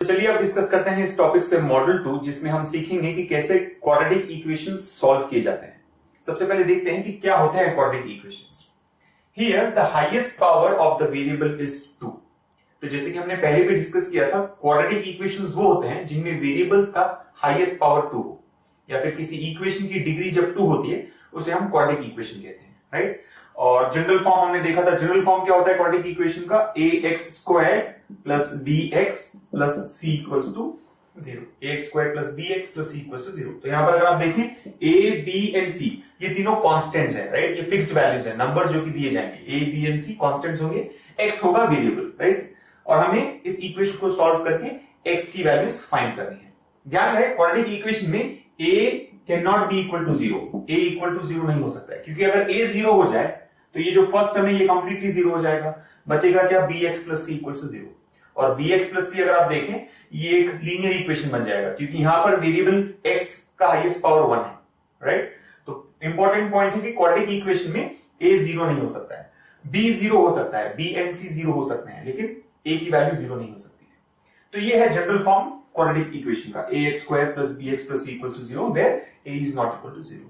चलिए अब डिस्कस करते हैं इस टॉपिक से मॉडल 2, जिसमें हम सीखेंगे कि कैसे क्वाड्रेटिक इक्वेशंस सॉल्व किए जाते हैं। सबसे पहले देखते हैं कि क्या होते हैं quadratic equations. Here the highest power of the variable is 2। तो जैसे कि हमने पहले भी डिस्कस किया था, क्वाड्रेटिक इक्वेशंस वो होते हैं जिनमें वेरिएबल्स का हाईएस्ट पावर 2 हो, या फिर किसी इक्वेशन की डिग्री जब 2 होती है उसे हम क्वाड्रेटिक इक्वेशन कहते हैं, राइट। और जनरल फॉर्म हमने देखा था, जनरल फॉर्म क्या होता है क्वाड्रेटिक इक्वेशन का, ax² plus bx plus c equals to 0, ax² plus bx plus c equals to 0। तो यहां पर अगर आप देखें a b एंड c ये तीनों कांस्टेंट्स हैं, राइट। ये फिक्स्ड वैल्यूज हैं, नंबर जो कि दिए जाएंगे, a b and c constants होंगे, x होगा वेरिएबल, राइट। और हमें इस इक्वेशन को सॉल्व करके x की वैल्यूज फाइंड करनी है। ध्यान रहे क्वाड्रेटिक इक्वेशन में a can not be equal to 0, a equal to 0 नहीं हो सकता है, क्योंकि अगर a 0 हो जाए तो ये जो फर्स्ट टर्म है ये कंप्लीटली 0 हो जाएगा, बचेगा क्या, bx plus c equal to 0। और bx प्लस c अगर आप देखें ये एक लीनियर इक्वेशन बन जाएगा, क्योंकि यहां पर वेरिएबल x का हाईएस्ट पावर 1 है, राइट। तो इंपॉर्टेंट पॉइंट है कि क्वाड्रेटिक इक्वेशन में a 0 नहीं हो सकता है, b 0 हो सकता है, b एंड c 0 हो सकते हैं, लेकिन a की वैल्यू 0 नहीं हो सकती है। तो ये है जनरल फॉर्म क्वाड्रेटिक इक्वेशन का, ax² plus bx plus c equal to 0 where a is not equal to 0।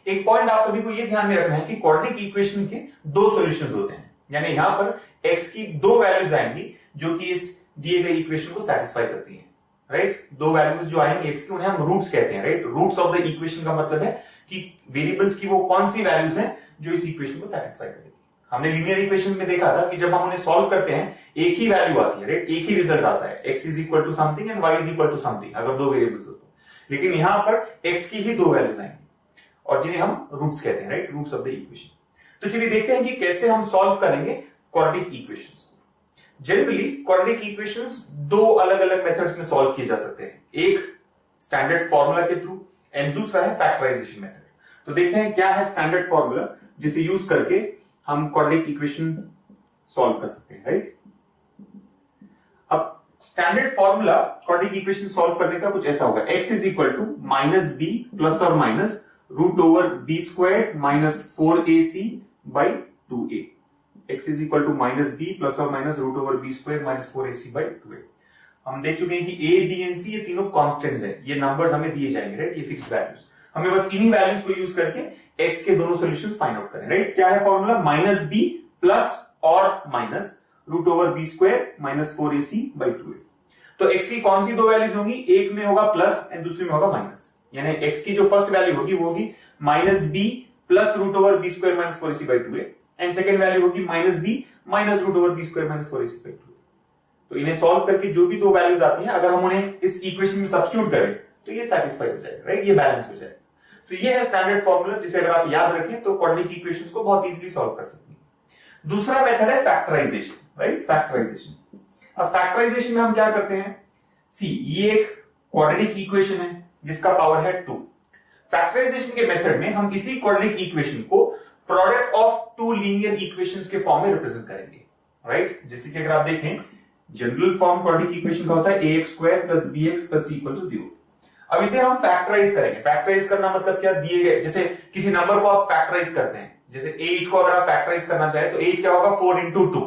एक पॉइंट आप सभी को यह ध्यान में रखना है कि क्वाड्रेटिक इक्वेशन के दो सॉल्यूशंस होते हैं, यानी यहां पर x की दो वैल्यूज आएंगी जो कि इस दिए गए इक्वेशन को सेटिस्फाई करती हैं, राइट। दो वैल्यूज जो आएंगी x की उन्हें हम रूट्स कहते हैं, right. Roots of the equation का मतलब है कि वेरिएबल्स की वो कौन सी वैल्यूज हैं जो इस इक्वेशन को सेटिस्फाई करेगी। हमने लीनियर इक्वेशन में देखा था कि जब हम उन्हें सॉल्व करते हैं एक ही वैल्यू आती है, राइट, एक ही रिजल्ट आता है, x is equal to something and y is equal to something, अगर दो वेरिएबल्स हो तो। लेकिन यहां पर x की ही दो वैल्यूज आएंगी और जिन्हें हम रूट्स कहते हैं, right, roots of the equation. तो चलिए देखते हैं कि कैसे हम सॉल्व करेंगे क्वाड्रेटिक इक्वेशंस को। जनरली क्वाड्रेटिक इक्वेशंस दो अलग अलग मेथड्स में सॉल्व किए जा सकते हैं, एक स्टैंडर्ड फॉर्मूला के थ्रू एंड दूसरा है फैक्टराइजेशन मेथड। तो देखते हैं क्या है स्टैंडर्ड फॉर्मूला जिसे यूज करके हम क्वाड्रेटिक इक्वेशन सॉल्व कर सकते हैं, राइट। अब standard formula quadratic equation solve करने का कुछ ऐसा होगा, x is equal to minus B plus और minus root over B square minus 4ac by 2a। x is equal to minus B plus और minus root over B square minus 4ac by 2a। हम देख चुके हैं कि a b and c ये तीनों constants हैं, ये नंबर्स हमें दिए जाएंगे, राइट, ये फिक्स्ड वैल्यूज। हमें बस इन्हीं वैल्यूज को यूज करके x के दोनों सॉल्यूशंस फाइंड आउट करें, राइट। क्या है फॉर्मूला, माइनस बी प्लस और minus root over B square minus 4ac by 2a। तो x की कौन सी दो वैल्यूज होंगी, एक में होगा प्लस एंड दूसरे में होगा माइनस, यानी x की जो फर्स्ट वैल्यू होगी वो होगी minus B plus root over B square minus 4ac by 2a and second value होगी minus B minus root over B square minus 4ac by 2a। तो इन्हें सॉल्व करके जो भी दो वैल्यूज आती हैं, अगर हम उन्हें इस इक्वेशन में सब्स्टिट्यूट करें तो ये सेटिस्फाई हो जाएगा, राइट, ये बैलेंस हो जाएगा। तो ये है स्टैंडर्ड फॉर्मूला जिसे अगर आप याद रखें तो क्वाड्रेटिक इक्वेशंस को बहुत इजीली सॉल्व कर सकते हैं। दूसरा मेथड है फैक्टराइजेशन, राइट, फैक्टराइजेशन। अब फैक्टराइजेशन में हम क्या करते हैं, सी ये एक क्वाड्रेटिक इक्वेशन है जिसका पावर है 2। फैक्टराइजेशन के मेथड में हम इसी क्वाड्रेटिक इक्वेशन को product of two linear equations के फॉर्म में रिप्रेजेंट करेंगे, राइट। जैसे कि अगर आप देखें जनरल फॉर्म क्वाड्रेटिक इक्वेशन का होता है ax² plus bx plus c equal to 0। अब इसे हम फैक्टराइज करेंगे। फैक्टराइज करना मतलब क्या, दिए गए जैसे किसी नंबर को आप फैक्टराइज करते हैं, जैसे 8 को अगर आप फैक्टराइज करना चाहे तो 8 क्या होगा, 4 इंटू 2।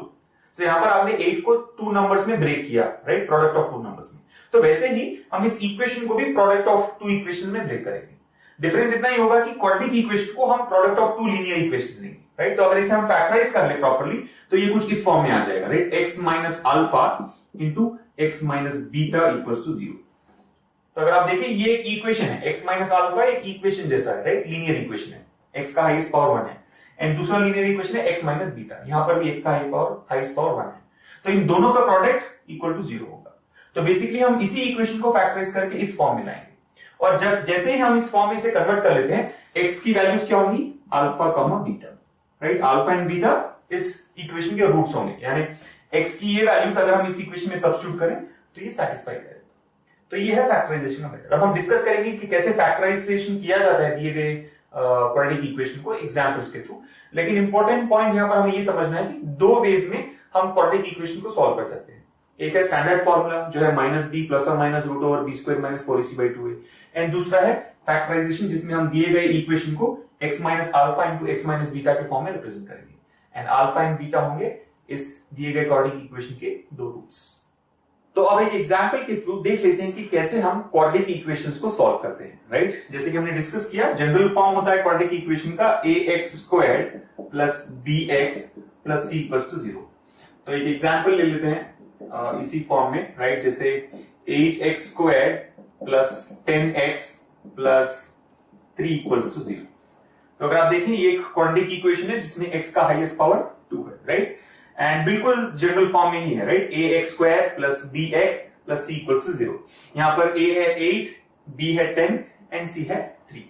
तो यहां पर आपने 8 को 2 नंबर्स में ब्रेक किया, राइट, प्रोडक्ट ऑफ 2 नंबर्स में। तो वैसे ही हम इस इक्वेशन को भी प्रोडक्ट ऑफ 2 इक्वेशन में ब्रेक करेंगे। डिफरेंस इतना ही होगा कि क्वाड्रेटिक इक्वेशन को हम प्रोडक्ट ऑफ 2 लीनियर इक्वेशन लेंगे, राइट। तो अगर इसे हम फैक्टराइज कर ले प्रॉपर्ली तो ये कुछ इस फॉर्म में आ जाएगा, right, x minus alpha into x minus beta equals to 0। तो अगर आप देखें ये एक इक्वेशन है, x माइनस अल्फा एक इक्वेशन जैसा है, राइट, लीनियर इक्वेशन है, x का हाईएस्ट पावर 1 है एंड दूसरा लीनियर इक्वेशन है x माइनस बीटा, यहां पर भी x का हाईएस्ट पावर 1 है। तो इन दोनों का प्रोडक्ट इक्वल टू 0 होगा। तो बेसिकली हम इसी इक्वेशन को फैक्टराइज करके इस फॉर्म में लाएंगे और जब जैसे ही हम इस फॉर्म में इसे कन्वर्ट कर लेते हैं, x की वैल्यूज क्या होंगी, alpha comma beta, right. Alpha and beta इस इक्वेशन के रूट्स होंगे, यानी x की ये वैल्यूज अगर हम इस इक्वेशन में सब्स्टिट्यूट करें तो ये सेटिस्फाई करेगा। तो ये है फैक्टराइजेशन का मेथड। अब हम डिस्कस करेंगे कि कैसे फैक्टराइजेशन किया जाता है दिए गए क्वाड्रेटिक इक्वेशन को एग्जांपल्स के थ्रू। लेकिन इंपॉर्टेंट पॉइंट यहां पर हमें ये समझना है कि दो वेज में हम क्वाड्रेटिक इक्वेशन को सॉल्व कर सकते हैं। एक है स्टैंडर्ड फॉर्मूला जो है माइनस बी प्लस और minus root over B square minus 4ac by 2a and दूसरा है फैक्टराइजेशन जिसमें हम दिए गए इक्वेशन को x minus alpha into x minus beta के फॉर्म में रिप्रेजेंट करेंगे एंड अल्फा एंड बीटा होंगे इस दिए गए क्वाड्रेटिक इक्वेशन के दो रूट्स। तो अब एक एग्जांपल के थ्रू देख लेते हैं कि कैसे हम क्वाड्रेटिक इक्वेशंस को सॉल्व करते हैं, राइट। जैसे कि हमने डिस्कस किया, जनरल फॉर्म होता है क्वाड्रेटिक इक्वेशन का ax² plus bx plus c equals to 0। तो एक एग्जांपल ले लेते हैं इसी फॉर्म में, राइट। जैसे 8x² plus 10x plus 3 equals to 0। तो अगर आप देखें ये एक क्वाड्रेटिक इक्वेशन है जिसमें x का हाईएस्ट पावर 2 है, राइट। एंड बिल्कुल जनरल फॉर्म में ही है, right. ax² plus bx plus c equals to 0। यहां पर a है 8, b है 10 एंड c है 3।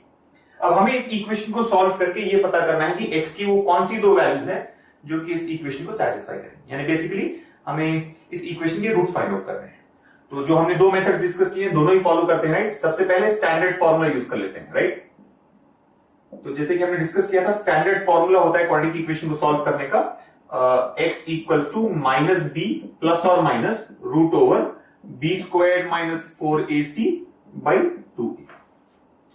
अब हमें इस इक्वेशन को सॉल्व करके ये पता करना है कि x की वो कौन सी दो वैल्यूज है जो कि इस इक्वेशन को सेटिस्फाई करेंगे, यानी बेसिकली हमें इस इक्वेशन के रूट्स फाइंड आउट करने हैं। तो जो हमने दो मेथड्स डिस्कस किए दोनों ही फॉलो करते हैं, राइट। सबसे पहले स्टैंडर्ड फॉर्मूला यूज कर लेते हैं, राइट। तो जैसे कि हमने डिस्कस किया था, स्टैंडर्ड फॉर्मूला होता है क्वाड्रेटिक इक्वेशन को सॉल्व करने का, x equals to minus B plus और minus root over b² minus 4ac by 2a,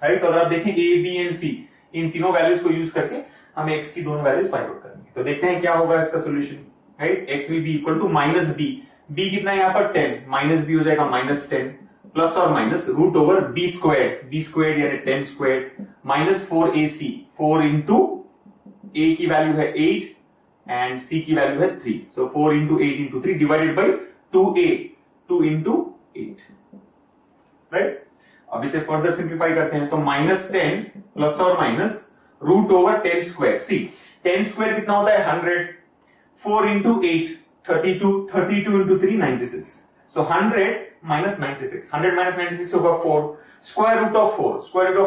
right. तो अगर आप देखें a, b एंड c इन तीनों वैल्यूज को यूज करके हमें x की दोनों वैल्यूज फाइंड आउट करनी है। तो देखते हैं क्या होगा इसका solution, right. x will be equal to minus b कितना है यहाँ पर 10, माइनस b हो जाएगा माइनस 10 प्लस और माइनस रूट ओवर b² यानी 10² माइनस 4ac, 4 इंटू a की वैल्यू है 8 एंड c की वैल्यू है 3, सो 4 into 8 into 3 divided by 2a, 2 into 8, right. अब इसे फर्दर सिंप्लीफाई करते हैं तो माइनस 10 प्लस और माइनस रूट ओवर 10²। सी 10² कितना होता है 100, 4 इंटू 8 32, 32 इंटू 3 96, सो 100 माइनस 96, 100 माइनस 96 होगा 4, स्क्वायर रूट ऑफ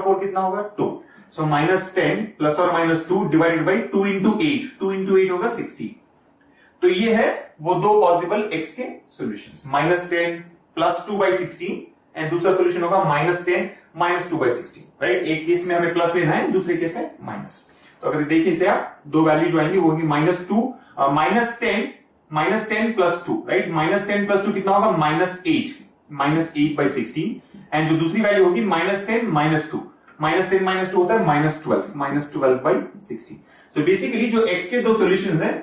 4 कितना होगा 2, सो माइनस 10 प्लस और माइनस 2 डिवाइडेड बाई 2 इंटू 8 होगा 60। तो ये है वो दो पॉसिबल x के solutions, minus 10 plus 2 by 16 and दूसरा सॉल्यूशन होगा माइनस 10 माइनस 2 बाई 16, राइट। एक केस में हमें प्लस लेना है, दूसरे केस में माइनस। तो अगर देखिए इसे आप दो वैल्यू जो आएंगी वो होगी minus 10 plus 2, right. Minus 10 plus 2 कितना होगा माइनस 8 बाई 16 एंड जो दूसरी वैल्यू होगी माइनस 10 माइनस 2, माइनस 10 माइनस 2 होता है माइनस 12 बाई 16। सो बेसिकली जो x के दो सॉल्यूशंस हैं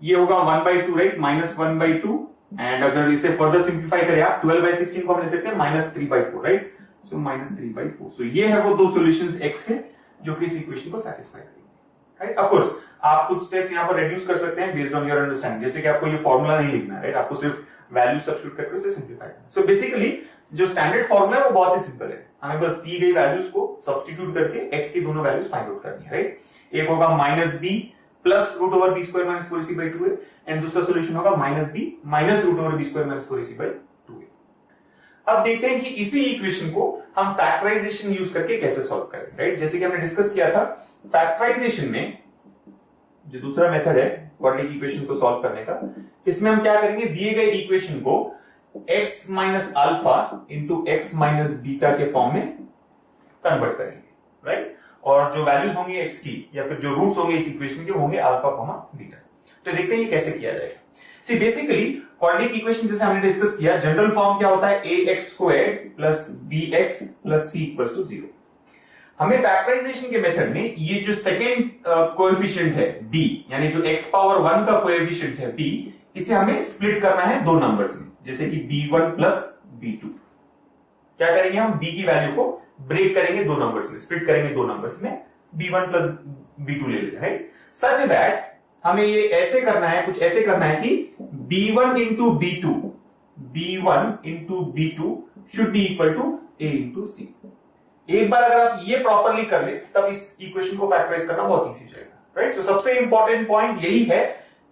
ये होगा 1/2, राइट, माइनस 1/2 एंड अगर इसे फर्दर सिंप्लीफाई करें आप 12 बाई 16 को हम ले सकते हैं माइनस 3/4, राइट। So minus 3/4। सो ये है वो दो सॉल्यूशंस x के जो कि इस इक्वेशन को सेटिस्फाई करेंगे, राइट। ऑफ कोर्स आप कुछ स्टेप्स यहां पर रिड्यूस कर सकते हैं बेस्ड ऑन योर अंडरस्टैंडिंग, जैसे कि आपको ये फॉर्मूला नहीं लिखना है, राइट। आपको सिर्फ वैल्यू सब्स्टिट्यूट करके उसे सिंप्लीफाई करना। सो बेसिकली जो स्टैंडर्ड फॉर्मूला है वो बहुत ही सिंपल है, हमें बस दी गई वैल्यूज को सब्स्टिट्यूट करके x की दोनों वैल्यूज फाइंड आउट करनी है, राइट। एक होगा minus b plus root over b² minus 4ac by 2a and दूसरा सोल्यूशन होगा minus b minus root over b² minus 4ac by 2a। अब देखते हैं कि इसी इक्वेशन को हम फैक्टराइजेशन यूज करके कैसे सॉल्व करें, राइट। जैसे कि हमने डिस्कस किया था, फैक्टराइजेशन में जो दूसरा मेथड है क्वाड्रेटिक इक्वेशन को सॉल्व करने का, इसमें हम क्या करेंगे, दिए गए इक्वेशन को x minus alpha into x minus beta के फॉर्म में कन्वर्ट करेंगे, राइट। और जो वैल्यूज होंगी x की या फिर जो रूट्स होंगे इस इक्वेशन के होंगे अल्फा कॉमा बीटा। तो देखते हैं ये कैसे किया जाएगा। सी बेसिकली क्वाड्रेटिक इक्वेशन जैसे हमने डिस्कस किया, जनरल फॉर्म क्या होता है ax² plus bx plus c equals to 0। हमें फैक्टराइजेशन के मेथड में ये जो सेकेंड कोएफिशिएंट है b, यानी जो x पावर 1 का कोएफिशिएंट है b, इसे हमें स्प्लिट करना है दो नंबर्स में, जैसे कि b1 प्लस b2। क्या करेंगे हम b की वैल्यू को ब्रेक करेंगे दो नंबर्स में, स्प्लिट करेंगे दो नंबर्स में, b1 प्लस b2 ले लेंगे, राइट। सच दैट हमें ये ऐसे करना है, कुछ ऐसे करना है कि b1 into b2 should be equal to a into c। एक बार अगर आप ये प्रॉपरली कर ले तब इस इक्वेशन को फैक्टराइज करना बहुत इजी हो जाएगा, राइट। सो सबसे इंपॉर्टेंट पॉइंट यही है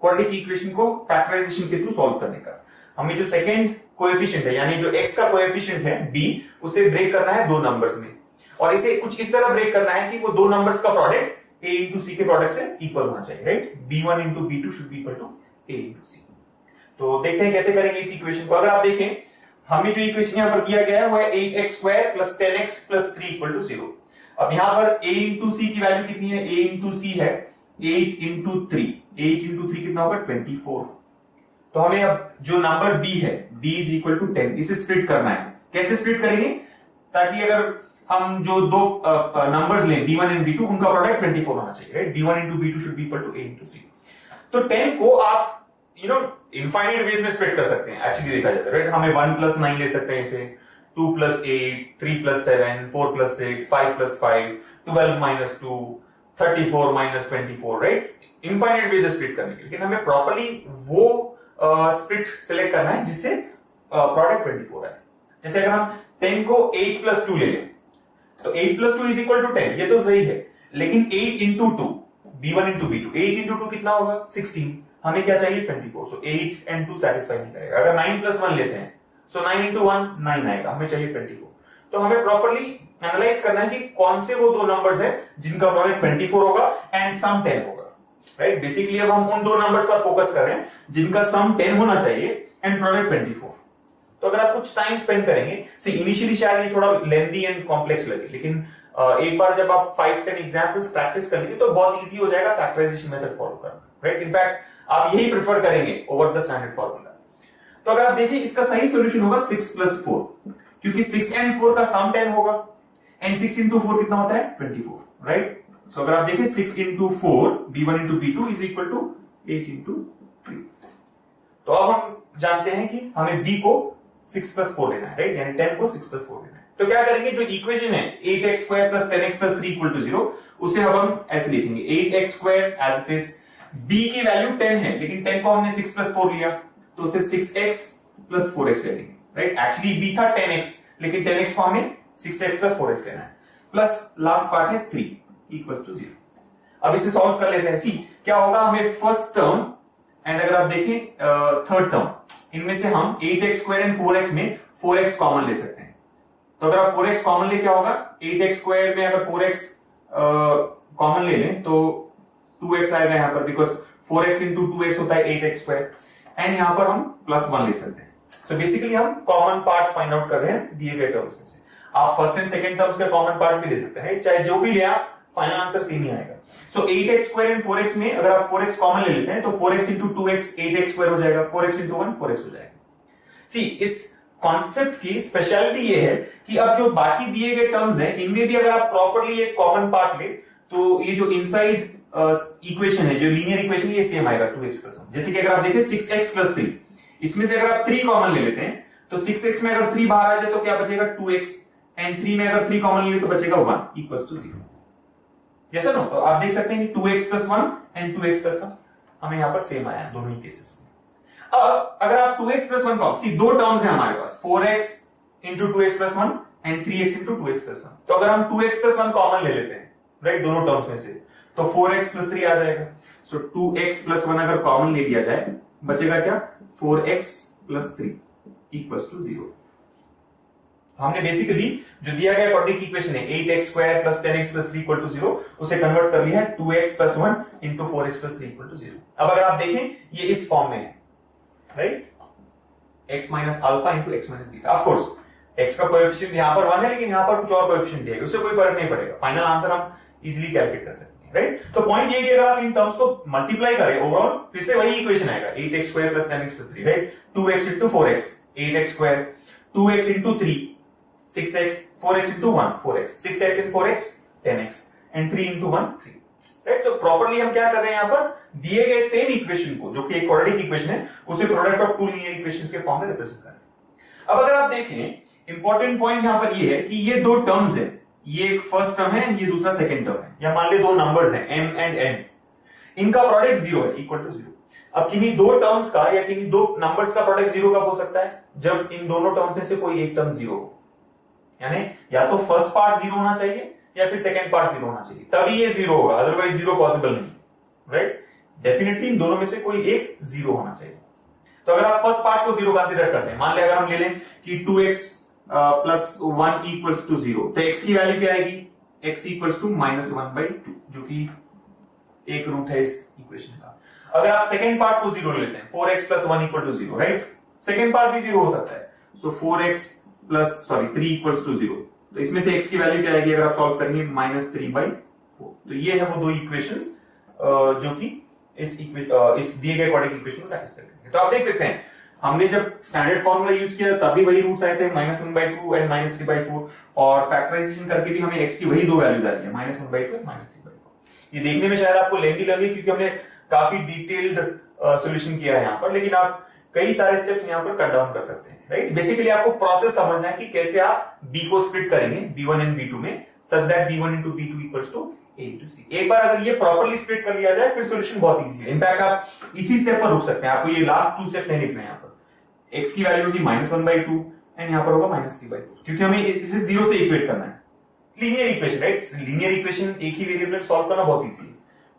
क्वाड्रेटिक इक्वेशन को फैक्टराइजेशन के थ्रू सॉल्व करने का। हमें जो सेकंड कोएफिशिएंट है यानी जो x का कोएफिशिएंट है b, उसे ब्रेक करना है दो नंबर्स में, और इसे कुछ इस तरह ब्रेक करना है कि वो दो नंबर्स का प्रोडक्ट a इंटू c के प्रोडक्ट से इक्वल होना चाहिए, right. b1 into b2 should be equal to a into c। तो देखते हैं कैसे करेंगे इस इक्वेशन को। अगर आप देखें हमें जो इक्वेशन यहां पर दिया गया है वो है 8x² plus 10x plus 3 equal to 0। अब यहां पर a इंटू c की वैल्यू कितनी है, a इंटू c है 8 इंटू 3, 8 इंटू 3 कितना होगा 24। तो हमें अब जो नंबर b है b इज इक्वल टू 10, इसे स्प्लिट करना है। कैसे स्प्लिट करेंगे, ताकि अगर हम जो दो नंबर्स लें b1 एंड b2 उनका प्रोडक्ट 24 होना चाहिए, right. b1 into b2 should be equal to a into c। तो 10 को आप इनफाइनाइट वेज में स्प्लिट कर सकते हैं एक्चुअली देखा जाए, राइट। हमें 1 + 9 ले सकते हैं इसे, 2 + 8, 3 + 7, 4 + 6, 5 + 5, 12 - 2, 34 - 24, राइट। इनफाइनाइट वेज स्प्लिट करने के, लेकिन हमें प्रॉपर्ली वो स्प्लिट सिलेक्ट करना है जिससे प्रोडक्ट 24 है। जैसे अगर हम 10 को 8 + 2 ले लें तो 8 + 2 = 10, ये तो सही है, लेकिन 8 × 2, B1 × B2, 8 × 2 कितना होगा 16, हमें क्या चाहिए 24, सो 8 and 2 सेटिस्फाई नहीं करेगा। अगर 9 + 1 लेते हैं सो 9 × 1 9 आएगा, हमें चाहिए 24। तो हमें प्रॉपर्ली एनालाइज करना है कि कौन से वो दो नंबर्स है जिनका प्रोडक्ट 24 होगा एंड सम 10 होगा, राइट। बेसिकली अब हम उन दो नंबर्स पर फोकस कर रहे हैं जिनका सम 10 होना चाहिए एंड प्रोडक्ट 24। तो अगर आप कुछ टाइम स्पेंड करेंगे, सी इनिशियली शायद ये थोड़ा लेंथी एंड कॉम्प्लेक्स लगे, लेकिन एक बार जब आप 5-10 एग्जांपल्स प्रैक्टिस कर लेंगे तो बहुत इजी हो जाएगा फैक्टराइजेशन मेथड फॉलो करना, राइट। इनफैक्ट आप यही प्रेफर करेंगे ओवर द स्टैंडर्ड फॉर्मूला। तो अगर आप देखिए इसका सही सॉल्यूशन होगा 6 + 4, क्योंकि 6 and 4 का सम 10 होगा एंड 6 × 4 कितना होता है 24, राइट। सो अगर आप देखिए 6 × 4 B1 × B2 = 8 × 3। तो अब हम जानते हैं कि हमें B को 6 + 4 लेना है, राइट, यानी 10 को 6 + 4 लेना है। तो क्या करेंगे, जो इक्वेशन है 8x² + 10x + 3 = 0, उसे अब हम ऐसे लिखेंगे 8x² as it is, B की वैल्यू 10 है लेकिन 10 को हमने 6 + 4 लिया तो उसे 6x + 4x ले लेंगे, राइट। एक्चुअली B था 10x, लेकिन 10x को हमें 6x + 4x लेना है, प्लस लास्ट पार्ट है 3 = 0। अब इसे सॉल्व कर लेते हैं। सी क्या होगा, हमें फर्स्ट टर्म एंड अगर आप देखें थर्ड टर्म, इनमें से हम 8x² एंड 4x में 4x कॉमन ले सकते हैं। तो अगर आप 4x कॉमन ले, क्या होगा 8x² में अगर 4x कॉमन ले लें तो 2x आएगा यहाँ पर, बिकॉज 4x × 2x होता है 8x², एंड यहां पर हम +1 ले सकते हैं। सो बेसिकली हम कॉमन पार्ट्स फाइंड आउट कर रहे हैं दिए गए टर्म्स में से। आप फर्स्ट एंड सेकंड टर्म्स के कॉमन पार्ट्स भी ले सकते हैं, चाहे जो भी ले आप, फाइनल आंसर सेम ही आएगा। सो 8x² एंड 4x में अगर आप 4x कॉमन ले लेते हैं तो 4x × 2x 8x² हो जाएगा, 4x × 1 4x हो जाएगा। सी इस कॉन्सेप्ट की स्पेशलिटी ये है कि अब जो बाकी दिए गए टर्म्स हैं इनमें भी अगर आप प्रॉपर्ली एक कॉमन पार्ट ले तो ये जो इनसाइड इक्वेशन है, जो लीनियर इक्वेशन, ये सेम आएगा 2x + 1। जैसे कि अगर आप देखें 6x + 3, इसमें से अगर आप 3 कॉमन ले लेते हैं तो 6x में अगर 3 बाहर आ जाए तो क्या बचेगा 2x, एंड 3 में अगर 3 कॉमन ले तो बचेगा 1 = 0। यस और नो? तो आप देख सकते हैं कि 2x + 1 एंड 2x + 1 हमें यहां पर सेम आया दोनों ही केसेस में। अब अगर आप 2x + 1 कॉमन, सी दो टर्म्स हैं हमारे पास, 4x × 2x + 1 and 3x × 2x + 1। तो अगर हम 2x + 1 कॉमन ले लेते हैं, राइट, दोनों टर्म्स में से, तो 4x + 3 आ जाएगा। सो 2x + 1 अगर कॉमन ले लिया जाए बचेगा क्या 4x + 3 = 0। हमने बेसिकली जो दिया गया क्वाड्रेटिक इक्वेशन है 8x² + 10x + 3 = 0, उसे कन्वर्ट कर लिया है 2x + 1 × 4x + 3 = 0। अब अगर आप देखें ये इस फॉर्म में है, right, x - α × x - β। Of course x का कोएफिशिएंट यहां पर 1 है, लेकिन यहां पर कुछ और कोएफिशिएंट दिया है, उससे कोई फर्क नहीं पड़ेगा, फाइनल आंसर हम इजीली कैलकुलेट कर सकते हैं, राइट। तो पॉइंट ये है कि अगर आप इन टर्म्स को मल्टीप्लाई करें ओवरऑल, फिर से वही इक्वेशन आएगा 8x² + 10x + 3, right, 2x × 4x 8x², 2x × 3 6x, 4x × 1 4x, 6x × 4x 10x, and 3 × 1 3, right. तो प्रॉपर्ली हम क्या कर रहे हैं यहां पर, दिए गए सेम इक्वेशन को, जो कि एक क्वाड्रेटिक इक्वेशन है, उसे product of two linear equations के फॉर्म में रिप्रेजेंट कर रहे हैं। अब अगर आप देखें, इंपॉर्टेंट पॉइंट यहां पर ये है कि ये दो टर्म्स है, ये एक फर्स्ट टर्म है, ये दूसरा सेकंड टर्म है, या मान ले दो नंबर्स हैं m एंड n, इनका प्रोडक्ट 0 है, = 0। अब किन्हीं दो टर्म्स का या किन्हीं दो नंबर्स का प्रोडक्ट 0 कब हो सकता है, जब इन दोनों टर्म्स में से कोई एक टर्म 0 हो, यानी या तो फर्स्ट पार्ट 0 होना चाहिए या फिर सेकंड पार्ट 0 होना चाहिए, तभी ये 0 होगा, अदरवाइज 0 पॉसिबल नहीं, राइट। डेफिनेटली इन दोनों में से कोई एक 0 होना चाहिए। तो अगर आप फर्स्ट पार्ट को 0 कंसीडर करते हैं, मान ले अगर हम ले लें कि 2x + 1 = 0, तो x की वैल्यू क्या आएगी, x = -1/2, जो कि एक रूट है इस इक्वेशन का। अगर आप सेकंड पार्ट को 0 लेते हैं, 4x + 1 = 0, राइट, सेकंड पार्ट भी 0 हो सकता है, सो 3 = 0, तो इसमें से x की वैल्यू क्या आएगी अगर आप सॉल्व करेंगे -3/4। तो ये है वो दो इक्वेशंस जो कि इस दिए गए क्वाड्रेटिक इक्वेशन को सैटिस्फाई करेंगे। तो आप देख सकते हैं हमने जब स्टैंडर्ड फॉर्मूला यूज किया तभी वही रूट्स आए थे, -1/2 एंड -3/4, और फैक्टराइजेशन करके भी हमें x की वही दो वैल्यूज आ रही है, -1/2 और -3/4। ये देखने में शायद आपको लेंथी लगे क्योंकि हमने काफी डिटेल्ड सोल्यूशन किया है यहाँ पर, लेकिन आप कई सारे स्टेप्स यहाँ पर कट डाउन कर सकते हैं, राइट। बेसिकली आपको प्रोसेस समझना है कि कैसे आप बी को स्प्लिट करेंगे B1 एंड B2 में, such that B1 into B2 equals to A into C। एक बार अगर ये प्रॉपर्ली स्प्लिट कर लिया जाए फिर सोल्यूशन बहुत इजी है। इनफैक्ट आप इसी स्टेप पर रुक सकते हैं, आपको ये लास्ट 2 स्टेप नहीं लिखना है। यहाँ पर x की वैल्यू होगी -1/2 एंड यहाँ पर होगा -3/4, क्योंकि हमें इसे 0 से इक्वेट करना है। Linear equation, right. Linear equation एक ही वेरिएबल में सॉल्व करना बहुत इजी है।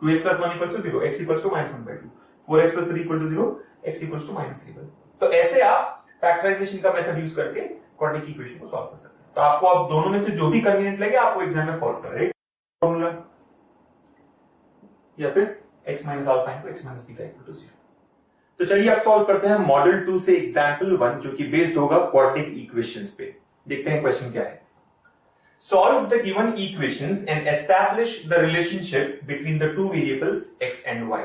2x + 1 = 0, x = -1/2, 4x + 3 = 0, x = -3/4। तो ऐसे आप फैक्टराइजेशन का मेथड यूज करके क्वाड्रेटिक इक्वेशन को सॉल्व कर सकते हैं। तो आपको अब दोनों में से जो भी कन्वीनियंट लगे आपको एग्जाम में फॉलो करें, राइट। फॉर्मूला या फिर x - α × x - β = 0। तो चलिए आप सॉल्व करते हैं मॉडल 2 से एग्जाम्पल 1, जो कि बेस्ड होगा क्वाड्रेटिक इक्वेशंस पे। देखते हैं क्वेश्चन क्या है। Solve the given equations and establish the relationship between the two variables x and y।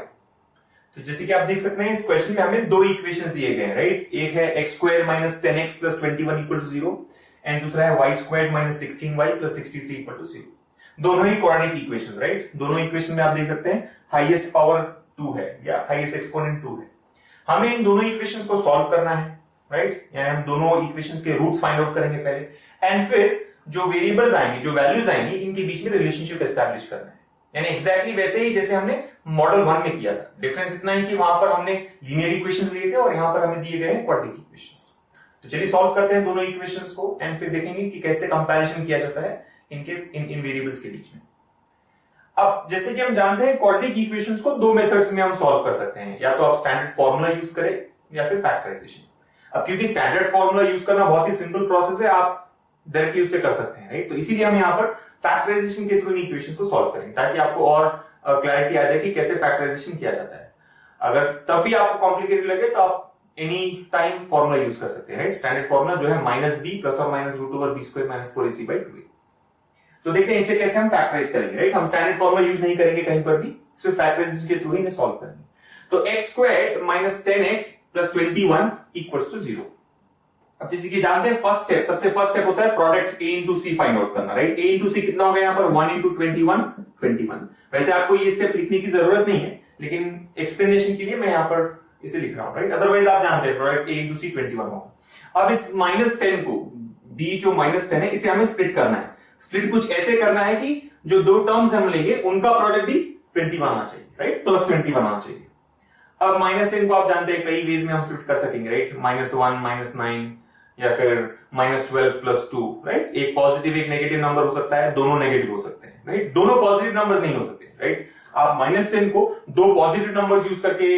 तो जैसे कि आप देख सकते हैं इस क्वेश्चन में हमें दो इक्वेशंस दिए गए हैं, राइट। एक है x² - 10x + 21 = 0 एंड दूसरा है y² - 16y + 63 = 0। दोनों ही क्वाड्रेटिक इक्वेशंस, राइट। दोनों इक्वेशन में आप देख सकते हैं हाईएस्ट पावर 2 है या हाईएस्ट एक्सपोनेंट 2 है। हमें इन दोनों इक्वेशंस को सॉल्व करना है, राइट। यानी हम दोनों इक्वेशंस के रूट्स फाइंड आउट करेंगे पहले, एंड फिर जो वेरिएबल्स आएंगे, जो वैल्यूज आएंगी, इनके बीच में रिलेशनशिप एस्टैब्लिश करना है। यानी एग्जैक्टली वैसे ही जैसे हमने मॉडल 1 में किया था। डिफरेंस इतना है कि वहां पर हमने लीनियर इक्वेशंस लिए थे और यहां पर हमें दिए गए हैं क्वाड्रेटिक इक्वेशंस। तो चलिए सॉल्व करते हैं दोनों इक्वेशंस को एंड फिर देखेंगे कि कैसे कंपैरिजन किया जाता है इन वेरिएबल्स के बीच में। अब जैसे कि हम जानते हैं क्वाड्रेटिक इक्वेशंस को दो मेथड्स में हम सॉल्व कर सकते हैं, या तो आप स्टैंडर्ड फॉर्मूला यूज करें या फिर फैक्टराइजेशन। अब क्योंकि स्टैंडर्ड फॉर्मूला यूज करना बहुत ही सिंपल प्रोसेस है, आप डायरेक्टली उससे कर सकते हैं, राइट। तो इसीलिए हम यहाँ पर फैक्टराइजेशन के थ्रू इन इक्वेशंस को सॉल्व करेंगे, ताकि आपको और क्लैरिटी आ जाए कि कैसे फैक्टराइजेशन किया जाता है। अगर तब भी आपको कॉम्प्लिकेटेड लगे तो आप एनी टाइम फॉर्मूला यूज कर सकते हैं, राइट। स्टैंडर्ड फॉर्मूला जो है -b ± √b² - 4ac/2a। तो देखते हैं इसे कैसे हम फैक्टराइज करेंगे, राइट। हम स्टैंडर्ड फॉर्मूला यूज नहीं करेंगे कहीं पर भी, सिर्फ फैक्टराइजेशन के थ्रू ही सॉल्व करेंगे। तो x² - 10x + 21 = 0। अब जैसे कि जानते हैं सबसे फर्स्ट स्टेप होता है product a into c find out करना, राइट। a into c कितना हो गया यहाँ पर 1 into 21 21। वैसे आपको ये स्टेप लिखने की जरूरत नहीं है, लेकिन एक्सप्लेनेशन के लिए मैं यहाँ पर इसे लिख रहा हूँ, राइट। अदरवाइज आप जानते हैं प्रोडक्ट a into c 21 होगा। अब इस -10 को, b जो -10 है, इसे हमें स्प्लिट करना है। स्प्लिट कुछ ऐसे करना है कि जो दो टर्म्स हम लेंगे उनका प्रोडक्ट भी 21 आना चाहिए, राइट, +21 आना चाहिए। अब -10 को आप जानते हैं कई वेज में हम स्प्लिट कर सकेंगे, राइट। -1 -9 या फिर -12 + 2, राइट। एक पॉजिटिव एक नेगेटिव नंबर हो सकता है, दोनों नेगेटिव हो सकते हैं, राइट। दोनों पॉजिटिव नंबर्स नहीं हो सकते, राइट। आप -10 को दो पॉजिटिव नंबर्स यूज करके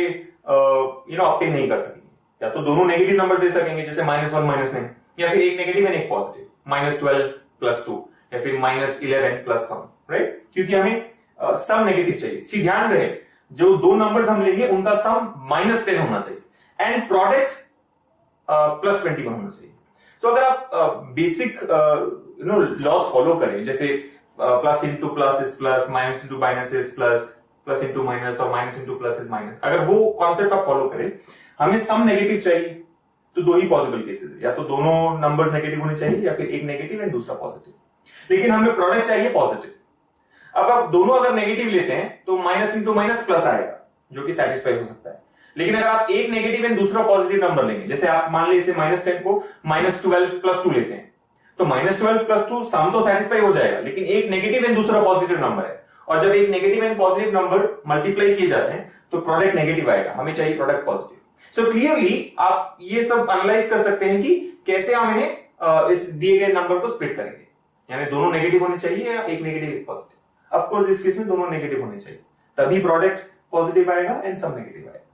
ऑब्टेन नहीं कर सकेंगे। या तो दोनों नेगेटिव नंबर्स दे सकेंगे, जैसे -1 -9, या फिर एक नेगेटिव एंड एक पॉजिटिव, -12 + 2 या फिर -11 + 1, राइट। क्योंकि हमें सम नेगेटिव चाहिए। ध्यान रहे जो दो नंबर्स हम लेंगे उनका सम -10 होना चाहिए एंड प्रोडक्ट +21 होना चाहिए। तो अगर आप बेसिक लॉस फॉलो करें, जैसे plus into plus is plus, minus into minus is plus, plus into minus और minus into plus is minus, अगर वो कॉन्सेप्ट आप फॉलो करें, हमें सम नेगेटिव चाहिए तो दो ही पॉसिबल केसेस है, या तो दोनों नंबर्स नेगेटिव होने चाहिए या फिर एक नेगेटिव एंड दूसरा पॉजिटिव। लेकिन हमें प्रोडक्ट चाहिए पॉजिटिव। अब आप दोनों अगर नेगेटिव लेते हैं तो माइनस इंटू माइनस प्लस आएगा, जो कि सेटिस्फाई हो सकता है। लेकिन अगर आप एक नेगेटिव एंड दूसरा पॉजिटिव नंबर लेंगे, जैसे आप मान लीजिए -10 को -12 + 2 लेते हैं, तो -12 + 2 सम तो सेटिस्फाई हो जाएगा, लेकिन एक नेगेटिव एंड दूसरा पॉजिटिव नंबर है, और जब एक negative and positive number multiply किए जाते हैं तो प्रोडक्ट नेगेटिव आएगा, हमें चाहिए प्रोडक्ट पॉजिटिव। सो क्लियरली आप ये सब एनालाइज कर सकते हैं कि कैसे हम इन्हें इस दिए गए नंबर को स्प्लिट करेंगे। यानी दोनों नेगेटिव होने चाहिए या एक नेगेटिव एक पॉजिटिव। ऑफ कोर्स इस केस में दोनों नेगेटिव होने चाहिए, तभी प्रोडक्ट पॉजिटिव आएगा एंड सम नेगेटिव आएगा।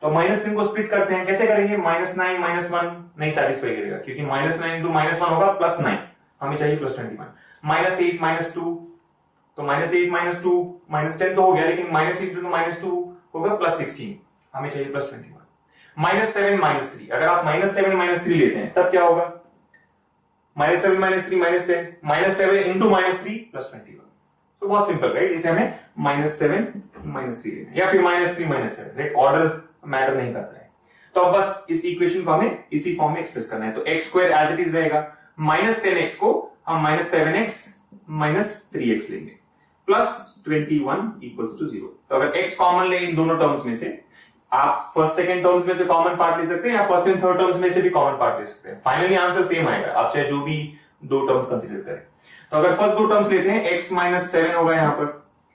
तो -3 को स्प्लिट करते हैं, कैसे करेंगे? -9 -1 नहीं सेटिस्फाई करेगा, क्योंकि -9 into -1 होगा +9, हमें चाहिए +21। -8 -2, तो -8 -2 -10 तो हो गया, लेकिन -8 into -2 होगा +16, हमें चाहिए +21। -7 -3, अगर आप -7 -3 लेते हैं तब क्या होगा? -7 -3 -10, -7 into -3 +21। तो बहुत सिंपल, राइट। इसे हमें -7 -3 लेना है, या फिर -3 -7, राइट। ऑर्डर मैटर नहीं करता है। तो अब बस इस इक्वेशन को हमें इसी फॉर्म में एक्सप्रेस करना है। तो x² एज इट इज रहेगा, -10x को हम -7x -3x लेंगे, +21 = 0। तो अगर x कॉमन ले इन दोनों टर्म्स में से, आप फर्स्ट सेकंड टर्म्स में से कॉमन पार्ट ले सकते हैं या फर्स्ट एंड थर्ड टर्म्स में से भी कॉमन पार्ट ले सकते हैं। फाइनली आंसर सेम आएगा, आप चाहे जो भी दो टर्म्स कंसीडर करें। तो अगर फर्स्ट दो टर्म्स लेते हैं x माइनस 7 होगा यहाँ पर,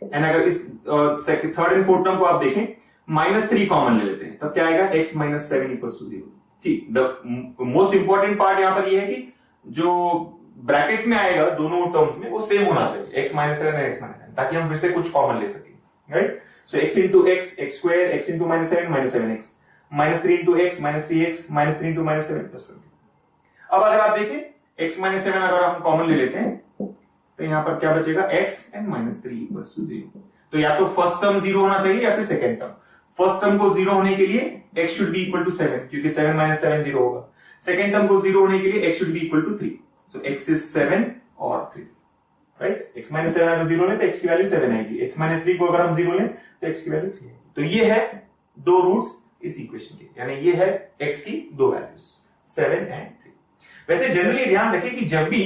एंड अगर इस थर्ड एंड फोर्थ टर्म को आप देखें -3 कॉमन ले लेते हैं, तब क्या आएगा x माइनस 7 इक्वल्स टू 0। ठीक, द मोस्ट इंपॉर्टेंट पार्ट यहां पर ये है कि जो ब्रैकेट्स में आएगा दोनों टर्म्स में वो सेम होना चाहिए, x माइनस 7 और x माइनस 7, ताकि हम फिर से कुछ कॉमन ले सकें, राइट। सो x into x x square, x into minus 7x, -3 into x -3x, -3 into minus 7 plus 20। अब अगर आप देखें x माइनस 7 अगर हम कॉमन ले लेते हैं तो यहां पर क्या बचेगा, x एंड -3 इक्वल्स टू 0। तो या तो फर्स्ट टर्म 0 होना चाहिए या फिर सेकंड टर्म। फर्स्ट टर्म को 0 होने के लिए x should be equal to 7, क्योंकि 7 माइनस 7 0 होगा। सेकंड टर्म को 0 होने के लिए x should be equal to 3। So x is 7 और 3, राइट। x माइनस 7 अगर 0 लें तो x की वैल्यू 7 आएगी, x माइनस 3 को अगर हम 0 लें तो x की वैल्यू 3 आएगी। तो ये है दो रूट्स इस इक्वेशन के, यानी ये है x की दो वैल्यूज 7 एंड 3। वैसे जनरली ध्यान रखें कि जब भी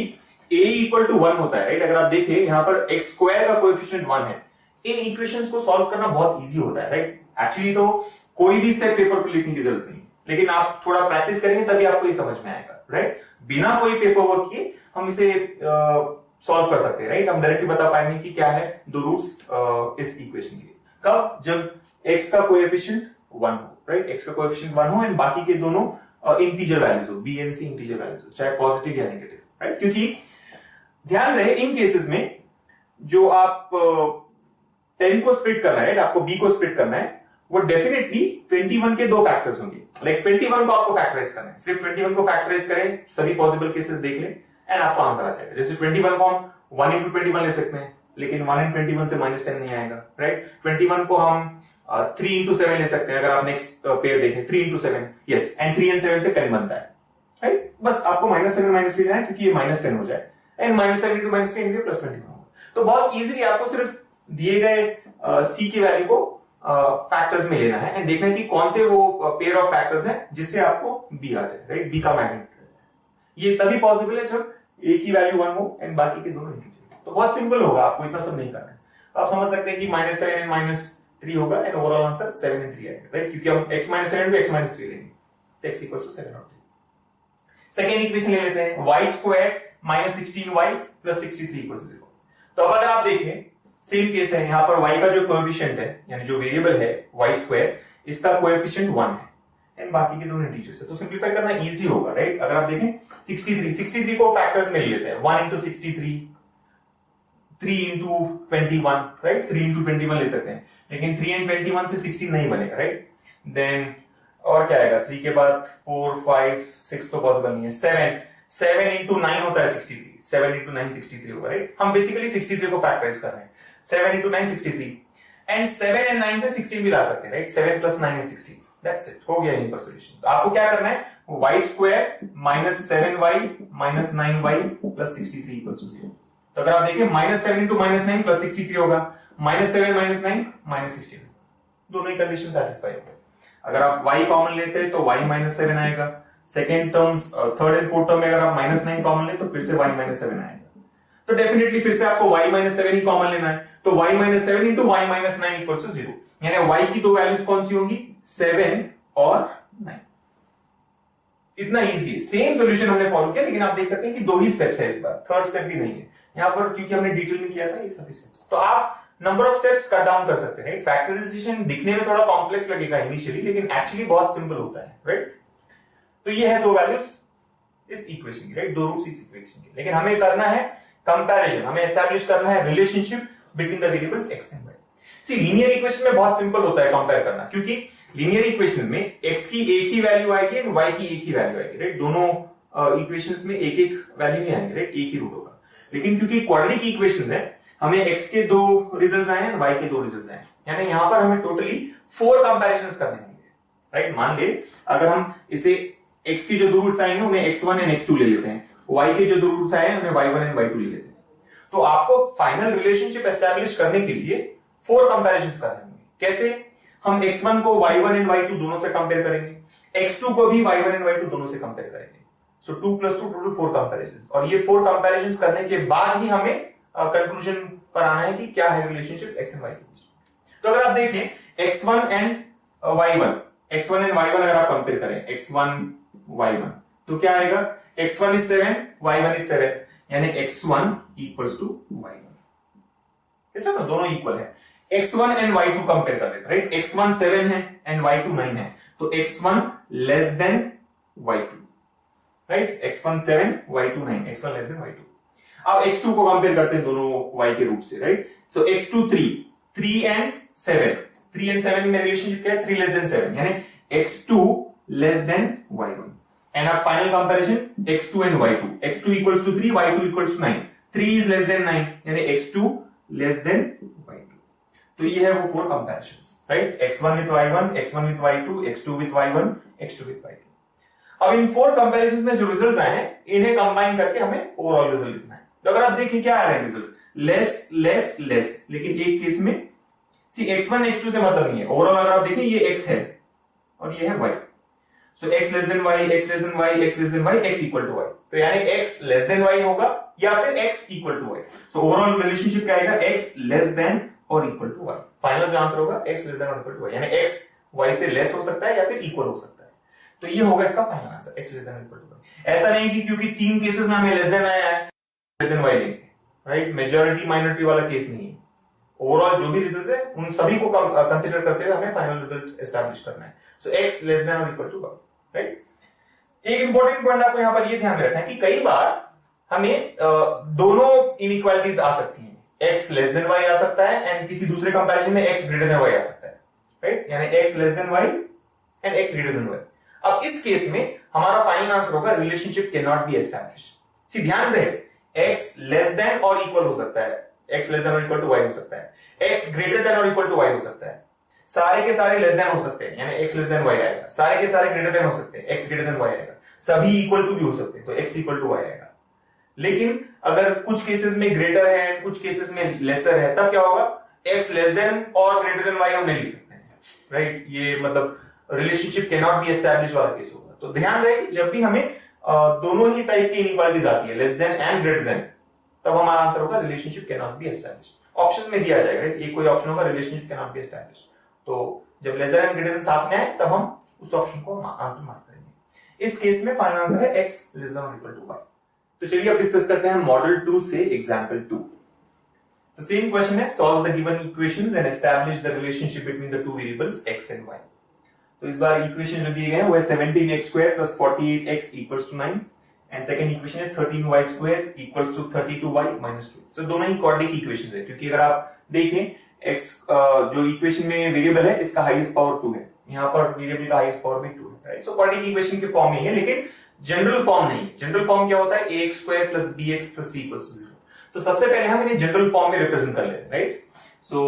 a इक्वल टू 1 होता है, राइट, अगर आप देखें यहां पर x स्क्वायर का कोएफिशिएंट 1 है, इन इक्वेशंस को सॉल्व करना बहुत इजी होता है, राइट। एक्चुअली तो कोई भी स्टेप पेपर पर लिखने की जरूरत नहीं, लेकिन आप थोड़ा प्रैक्टिस करेंगे तभी आपको ये समझ में आएगा, राइट। बिना कोई पेपर वर्क किए हम इसे सॉल्व कर सकते हैं, राइट। हम डायरेक्टली बता पाएंगे कि क्या है दो रूट्स इस इक्वेशन के। कब? जब x का कोएफिशिएंट 1 हो, राइट, x का कोएफिशिएंट 1 हो एंड बाकी के दोनों इंटीजर वैल्यूज हो, b and c integer values हो, चाहे पॉजिटिव या नेगेटिव, राइट। क्योंकि ध्यान रहे इन केसेस में जो आप 10 को स्प्लिट करना है, आपको b को स्प्लिट करना है, वो डेफिनेटली 21 के दो फैक्टर्स होंगे। लाइक 21 को आपको फैक्टराइज करना है, सिर्फ 21 को फैक्टराइज करें, सभी पॉसिबल केसेस देख लें एंड आपको आंसर आ जाएगा। जैसे 21 को हम 1 इंटू 21 ले सकते हैं, लेकिन 1 इन 21 से -10 नहीं आएगा, राइट। 21 को हम 3 इंटू 7 ले सकते हैं, अगर आप नेक्स्ट पेयर देखें 3 इंटू 7, यस, एंड 3 एंड 7 से 10 बनता है, राइट। बस आपको -7 -3 लेना है क्योंकि ये -10 हो जाए, एंड -7 इंटू -10 प्लस 21 होगा। तो बहुत इजीली आपको सिर्फ दिए गए c की वैल्यू को फैक्टर्स में लेना है एंड देखना है कि कौन से वो पेयर ऑफ फैक्टर्स हैं जिससे आपको b आ जाए, राइट, b का मैग्नीट्यूड। ये तभी पॉसिबल है जब a की वैल्यू 1 हो एंड बाकी के दोनों इंटीजर। तो बहुत सिंपल होगा, आपको इतना सब नहीं करना है। आप समझ सकते हैं कि -7 एंड -3 होगा एंड ओवरऑल आंसर 7 एंड 3 आएगा, राइट, क्योंकि हम x -7 को x -3 लेंगे, तो x इक्वल्स टू 7 और 3। सेकेंड इक्वेशन ले लेते हैं, y square -16y plus 63 equals 0। तो अब अगर आप देखें सेम केस है, यहां पर y का जो कोएफिशिएंट है यानी जो वेरिएबल है y स्क्वायर, इसका कोएफिशिएंट 1 है एंड बाकी के दोनों इंटीजर्स है, तो सिंपलीफाई करना इजी होगा, राइट। अगर आप देखें 63 को फैक्टर्स में ले लेते हैं, 1 इंटू 63, 3 इंटू 21, राइट, 3 इंटू 21 ले सकते हैं, लेकिन 3 एंड 21 से 16 नहीं बनेगा, राइट। देन और क्या आएगा, 3 के बाद 4 5 6 तो पॉसिबल नहीं है, 7 इंटू 9 होता है 63, 7 इंटू 9 63 होगा, राइट। हम बेसिकली 63 को फैक्टराइज कर रहे हैं, 7 इंटू 9 63, एंड 7 एंड 9 से 16 भी ला सकते हैं, right, 7 plus 9 is 16, that's it, हो गया यहीं पर सॉल्यूशन। तो आपको क्या करना है, y square -7y -9y plus 63 equals to 0। तो अगर आप देखिए -7 इंटू -9 प्लस 63 होगा, -7 -9 -16, दोनों ही कंडीशन सैटिस्फाई हो गए। अगर आप y कॉमन लेते हैं तो y -7 आएगा, second terms third and fourth term में अगर आप -9 कॉमन ले तो फिर से y -7 आएगा। तो डेफिनेटली फिर से आपको y -7 ही कॉमन लेना है, तो y -7 into y -9 equals to 0, यानी y की दो वैल्यूज कौन सी होंगी, 7 और 9। इतना इजी है, सेम सॉल्यूशन हमने फॉलो किया, लेकिन आप देख सकते हैं कि दो ही स्टेप्स है इस बार, थर्ड स्टेप भी नहीं है यहां पर, क्योंकि हमने डिटेल में किया था ये सभी स्टेप्स। तो आप number of steps cut down कर सकते हैं, राइट। फैक्टराइजेशन दिखने में थोड़ा कॉम्प्लेक्स लगेगा इनिशियली, लेकिन एक्चुअली बहुत सिंपल होता है, राइट। तो ये है दो वैल्यूज इस इक्वेशन की, राइट, दो रूट्स इस इक्वेशन की, लेकिन हमें करना है कंपैरिजन, हमें एस्टैब्लिश करना है relationship between the variables x and y। See linear equation में बहुत सिंपल होता है कंपेयर करना, क्योंकि लीनियर इक्वेशन में x की एक ही वैल्यू आएगी एंड y की एक ही वैल्यू आएगी, राइट। दोनों इक्वेशंस में एक एक वैल्यू नहीं आएंगे, राइट, एक ही रूट होगा। लेकिन क्योंकि क्वाड्रेटिक इक्वेशंस है, हमें x के दो रिजल्ट्स आए हैं, y के दो रिजल्ट्स आए हैं, यानी यहां पर हमें टोटली 4 कंपैरिजंस करने होंगे, राइट। मान ले अगर हम इसे x की जो दो रूट्स आए हैं उन्हें x1 एंड x2 ले लेते हैं, y के जो दो रूट्स आए हैं उन्हें y1 एंड y2 ले लेते हैं, तो आपको फाइनल रिलेशनशिप एस्टैब्लिश करने के लिए 4 कंपैरिजंस करने होंगे। कैसे? हम x1 को y1 एंड y2 दोनों से कंपेयर करेंगे, x2 को भी y1 एंड y2 दोनों से कंपेयर करेंगे, सो 2 + 2 टोटल 4 कंपैरिजंस, और ये 4 कंपैरिजंस करने के बाद ही हमें कंक्लूजन पर आना है कि क्या है रिलेशनशिप x एंड y के बीच। तो अगर आप देखें x1 and y1, x1 and y1 अगर आप कंपेयर करें, x1 y1, तो क्या आएगा, x1 is 7, y1 is 7, यानी x1 equals to y1। ऐसा ना, दोनों इक्वल है। x1 एंड y2 कंपेयर कर लेते, राइट। x1 7 है एंड y2 9 है, तो x1 less than y2, right. x1 7, y2 9, x1 less than y2। अब x2 को कंपेयर करते हैं दोनों y के रूप से, right. So x2 3 and 7, 3 and 7 में रिलेशनशिप क्या है, 3 लेस देन 7, यानी x2 less than y1। And अब final comparison x2 and y2, x2 equals to 3, y2 equals to 9, 3 is less than 9, यानी x2 लेस देन y2। तो ये है वो 4 comparisons, right. x1 with y1, x1 with y2, x2 with y1, x2 with y2। अब इन 4 comparisons में जो results आए हैं, इन्हें कंबाइन करके हमें ओवरऑल रिजल्ट लिखना है। तो अगर आप देखिए क्या आ रहे हैं रिजल्ट्स, लेस लेस लेस, लेकिन एक केस में x1 x2 से मतलब नहीं है। ओवरऑल अगर आप देखिए ये x है और ये है y, so x less than y, x less than y, x less than y, x equal to y, तो यानी x लेस देन y होगा या फिर x equal to y। So overall relationship क्या आएगा, x लेस देन और equal to y। Final जो answer होगा x लेस देन और इक्वल टू y, यानी x y से लेस हो सकता है या फिर इक्वल हो सकता है। तो ये होगा इसका final answer, x less than और इक्वल टू y। ऐसा नहीं कि क्योंकि 3 केसेस में हमें लेस देन आया है लेस देन y लेंगे, राइट। मेजॉरिटी माइनॉरिटी वाला केस नहीं है। ओवरऑल जो भी रिजल्ट है उन सभी को कंसीडर करते हुए हमें फाइनल रिजल्ट एस्टैब्लिश करना है। सो x लेस देन और इक्वल टू y, राइट। एक इंपॉर्टेंट पॉइंट आपको यहां पर ये ध्यान में रखना है कि कई बार हमें दोनों इनइक्वालिटीज आ सकती हैं। x लेस देन y आ सकता है एंड किसी दूसरे कंपैरिजन में x ग्रेटर देन y आ सकता है, राइट। यानी x less than y and x greater than y। अब इस केस में हमारा फाइनल आंसर होगा relationship can not be establish. सी ध्यान रहे, x लेस देन और इक्वल हो सकता है, x लेस देन और इक्वल टू y हो सकता है, x ग्रेटर देन और इक्वल टू y हो सकता है, सारे के सारे लेस देन हो सकते हैं यानी x लेस देन y आएगा, सारे के सारे ग्रेटर देन हो सकते हैं, x ग्रेटर देन y आएगा, सभी इक्वल टू भी हो सकते हैं तो x इक्वल टू y आएगा। लेकिन अगर कुछ केसेस में ग्रेटर है, कुछ केसेस में लेसर है, तब क्या होगा, x लेस देन और ग्रेटर देन y हम नहीं लिख सकते हैं, राइट। ये मतलब relationship can not be establish वाला केस होगा। तो ध्यान रहे कि जब भी हमें दोनों ही टाइप की इनइक्वालिटीज आती है, less than and greater than, तब हमारा आंसर होगा relationship can not be establish. Option में दिया जाएगा, एक कोई ऑप्शन होगा relationship can not be establish, तो जब less than and greater than साथ में आए तब हम उस ऑप्शन को आंसर मार्क करेंगे। इस केस में फाइनल आंसर है x लेस देन और इक्वल टू y। तो चलिए अब डिस्कस करते हैं मॉडल 2 से एग्जांपल 2। तो सेम क्वेश्चन है, solve the given equations and establish the relationship between the two variables x and y। तो इस बार इक्वेशन जो दिए गए हैं वो है 17x² + 48x = 9 and second equation है 13y² = 32y - 2। सो दोनों ही क्वाड्रेटिक इक्वेशंस है, क्योंकि अगर आप देखें x जो इक्वेशन में वेरिएबल है इसका हाईएस्ट पावर 2 है, यहाँ पर वेरिएबल का हाईएस्ट पावर भी 2 है, राइट। सो क्वाड्रेटिक इक्वेशन के फॉर्म में है, लेकिन जनरल फॉर्म नहीं। जनरल फॉर्म क्या होता है, ax² + bx + c = 0। तो सबसे पहले हम इन्हें जनरल फॉर्म में रिप्रेजेंट कर लेते हैं, राइट। सो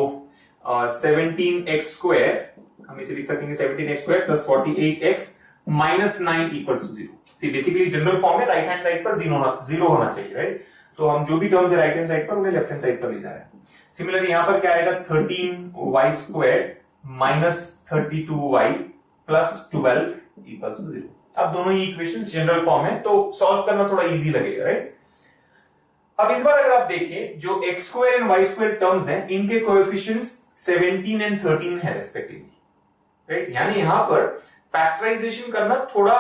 17x² हम इसे लिख सकेंगे 17x² + 48x - 9 = 0। See basically general form में राइट हैंड साइड पर 0 होना चाहिए, राइट। तो हम जो भी टर्म्स है राइट हैंड साइड पर उन्हें लेफ्ट हैंड साइड पर ले जा रहे हैं। सिमिलरली यहां पर क्या आएगा, 13y² - 32y + 12 = 0। अब दोनों ही इक्वेशंस जनरल फॉर्म है तो सॉल्व करना थोड़ा इजी लगेगा, राइट। अब इस बार अगर आप देखें जो x² एंड y² टर्म्स हैं इनके कोएफिशिएंट्स 17 एंड 13 है रेस्पेक्टिवली, राइट। यानी यहां पर फैक्टराइजेशन करना थोड़ा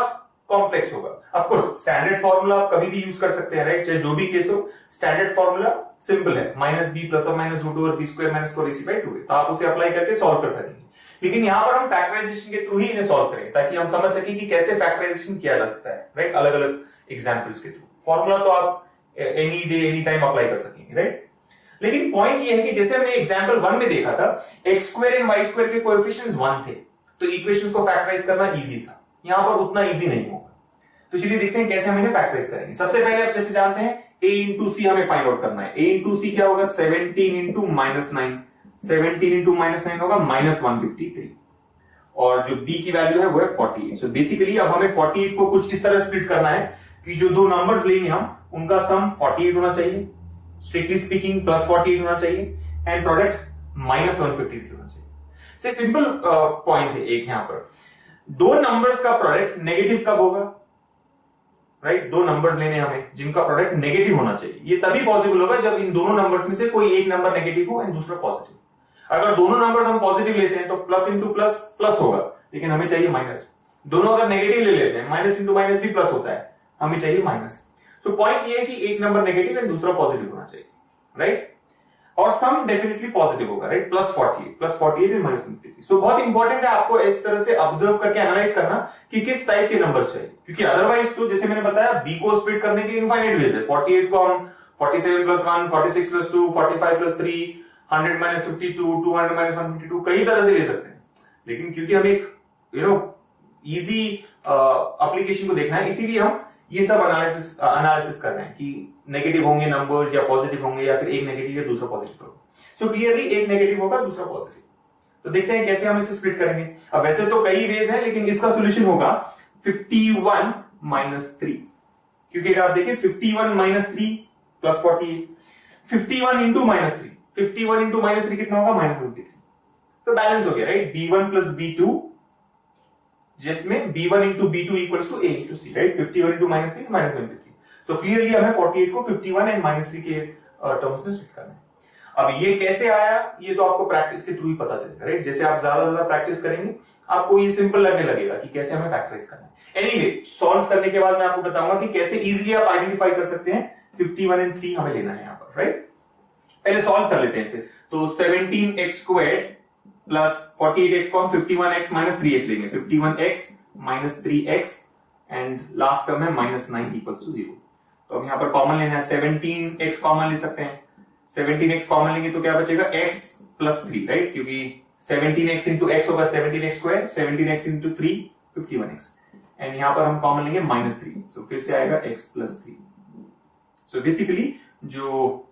कॉम्प्लेक्स होगा। ऑफ कोर्स स्टैंडर्ड फार्मूला आप कभी भी यूज कर सकते हैं, राइट। चाहे जो भी केस हो, स्टैंडर्ड फार्मूला सिंपल है, -b ± √2/b² - 4ac/2 है, तो आप उसे अप्लाई करके सॉल्व कर सकेंगे। लेकिन यहां पर हम फैक्टराइजेशन के थ्रू ही इन्हें सॉल्व करेंगे ताकि हम समझ सके कि कैसे फैक्टराइजेशन किया जा सकता है, राइट, अलग अलग एग्जाम्पल्स के थ्रू। फॉर्मूला तो आप any day any time apply कर सकेंगे, राइट। लेकिन पॉइंट ये है कि जैसे हमने एग्जाम्पल 1 में देखा था, x² एंड y² के कोएफिशिएंट्स 1 थे तो इक्वेशंस को फैक्टराइज करना इजी था। यहां पर उतना इजी नहीं होगा। तो चलिए देखते हैं कैसे हम इन्हें फैक्टराइज करेंगे। सबसे पहले आप जैसे जानते हैं a × c हमें फाइंड आउट करना है। a × c क्या होगा, 17 × -9, 17 × -9 होगा -153 और जो b की वैल्यू है वो है 48। सो बेसिकली अब हमें 48 को कुछ इस तरह स्प्लिट करना है कि जो दो नंबर्स लेंगे हम उनका सम 48 होना चाहिए, स्ट्रिक्टली स्पीकिंग +48 होना चाहिए एंड प्रोडक्ट -153 होना चाहिए। से सिंपल पॉइंट है एक यहां पर, दो नंबर्स का प्रोडक्ट नेगेटिव कब होगा, राइट। दो नंबर्स लेने हमें जिनका प्रोडक्ट नेगेटिव होना चाहिए। ये तभी पॉसिबल होगा जब इन दोनों नंबर्स में से कोई एक नंबर नेगेटिव हो एंड दूसरा पॉजिटिव। अगर दोनों नंबर्स हम पॉजिटिव लेते हैं तो प्लस इंटू प्लस प्लस होगा, लेकिन हमें चाहिए माइनस। दोनों अगर नेगेटिव ले लेते हैं, माइनस इंटू माइनस भी प्लस होता है, हमें चाहिए माइनस। तो पॉइंट ये है कि एक नंबर नेगेटिव एंड दूसरा पॉजिटिव होना चाहिए, राइट। और सम डेफिनेटली पॉजिटिव होगा, राइट, प्लस 48 एंड माइनस 53। सो बहुत इंपॉर्टेंट है आपको इस तरह से ऑब्जर्व करके एनालाइज करना कि किस टाइप के नंबर चाहिए, क्योंकि अदरवाइज तो जैसे मैंने बताया बी को स्प्लिट करने के इनफाइनाइट वेज है। 48 को हम 47 plus 1, 46 plus 2, 45 plus 3, 100 minus 52, 200 minus 152 कई तरह से ले सकते हैं, लेकिन क्योंकि हम एक इजी एप्लीकेशन को देखना है, इसीलिए हम ये सब एनालिसिस कर रहे हैं कि नेगेटिव होंगे नंबर्स या पॉजिटिव होंगे, या फिर एक नेगेटिव या दूसरा पॉजिटिव होगा। सो क्लियरली एक नेगेटिव होगा, दूसरा पॉजिटिव। तो देखते हैं कैसे हम इसे स्प्लिट करेंगे। अब वैसे तो कई वेज है, लेकिन इसका सोल्यूशन होगा 51 माइनस 3, क्योंकि अगर आप देखें 51 minus 3 plus 48, 51 into minus 3, 51 into minus 3 कितना होगा, माइनस 23। तो बैलेंस हो गया, राइट, B1 प्लस B2, जिसमें B1 into B2 equals to A into C, right. 51 into minus 3 minus 23। So clearly हमें 48 को 51 एंड माइनस 3 के टर्म्स में स्प्लिट करना है। अब ये कैसे आया, ये तो आपको प्रैक्टिस के थ्रू ही पता चलेगा, राइट। जैसे आप ज्यादा से ज्यादा प्रैक्टिस करेंगे आपको ये सिंपल लगने लगेगा कि कैसे हमें फैक्टराइज करना है। एनीवे, सॉल्व करने के बाद मैं आपको बताऊंगा कि कैसे इजीली आप आइडेंटिफाई कर सकते हैं 51 एंड 3 हमें लेना है यहां पर, राइट। पहले सॉल्व कर लेते हैं इसे। तो 17x स्क्वायर्ड प्लस 48x को हम 51x माइनस 3x लेंगे, 51x minus 3x and last term है माइनस 9 इक्वल्स टू 0। तो हम यहां पर कॉमन लेना है, 17x कॉमन ले सकते हैं। 17x कॉमन लेंगे तो क्या बचेगा, x प्लस 3, राइट, क्योंकि 17x इंटू x होगा 17x square, 17x into 3 51x, and यहां पर हम कॉमन लेंगे माइनस 3, सो फिर से आएगा x प्लस 3। सो बेसिकली जो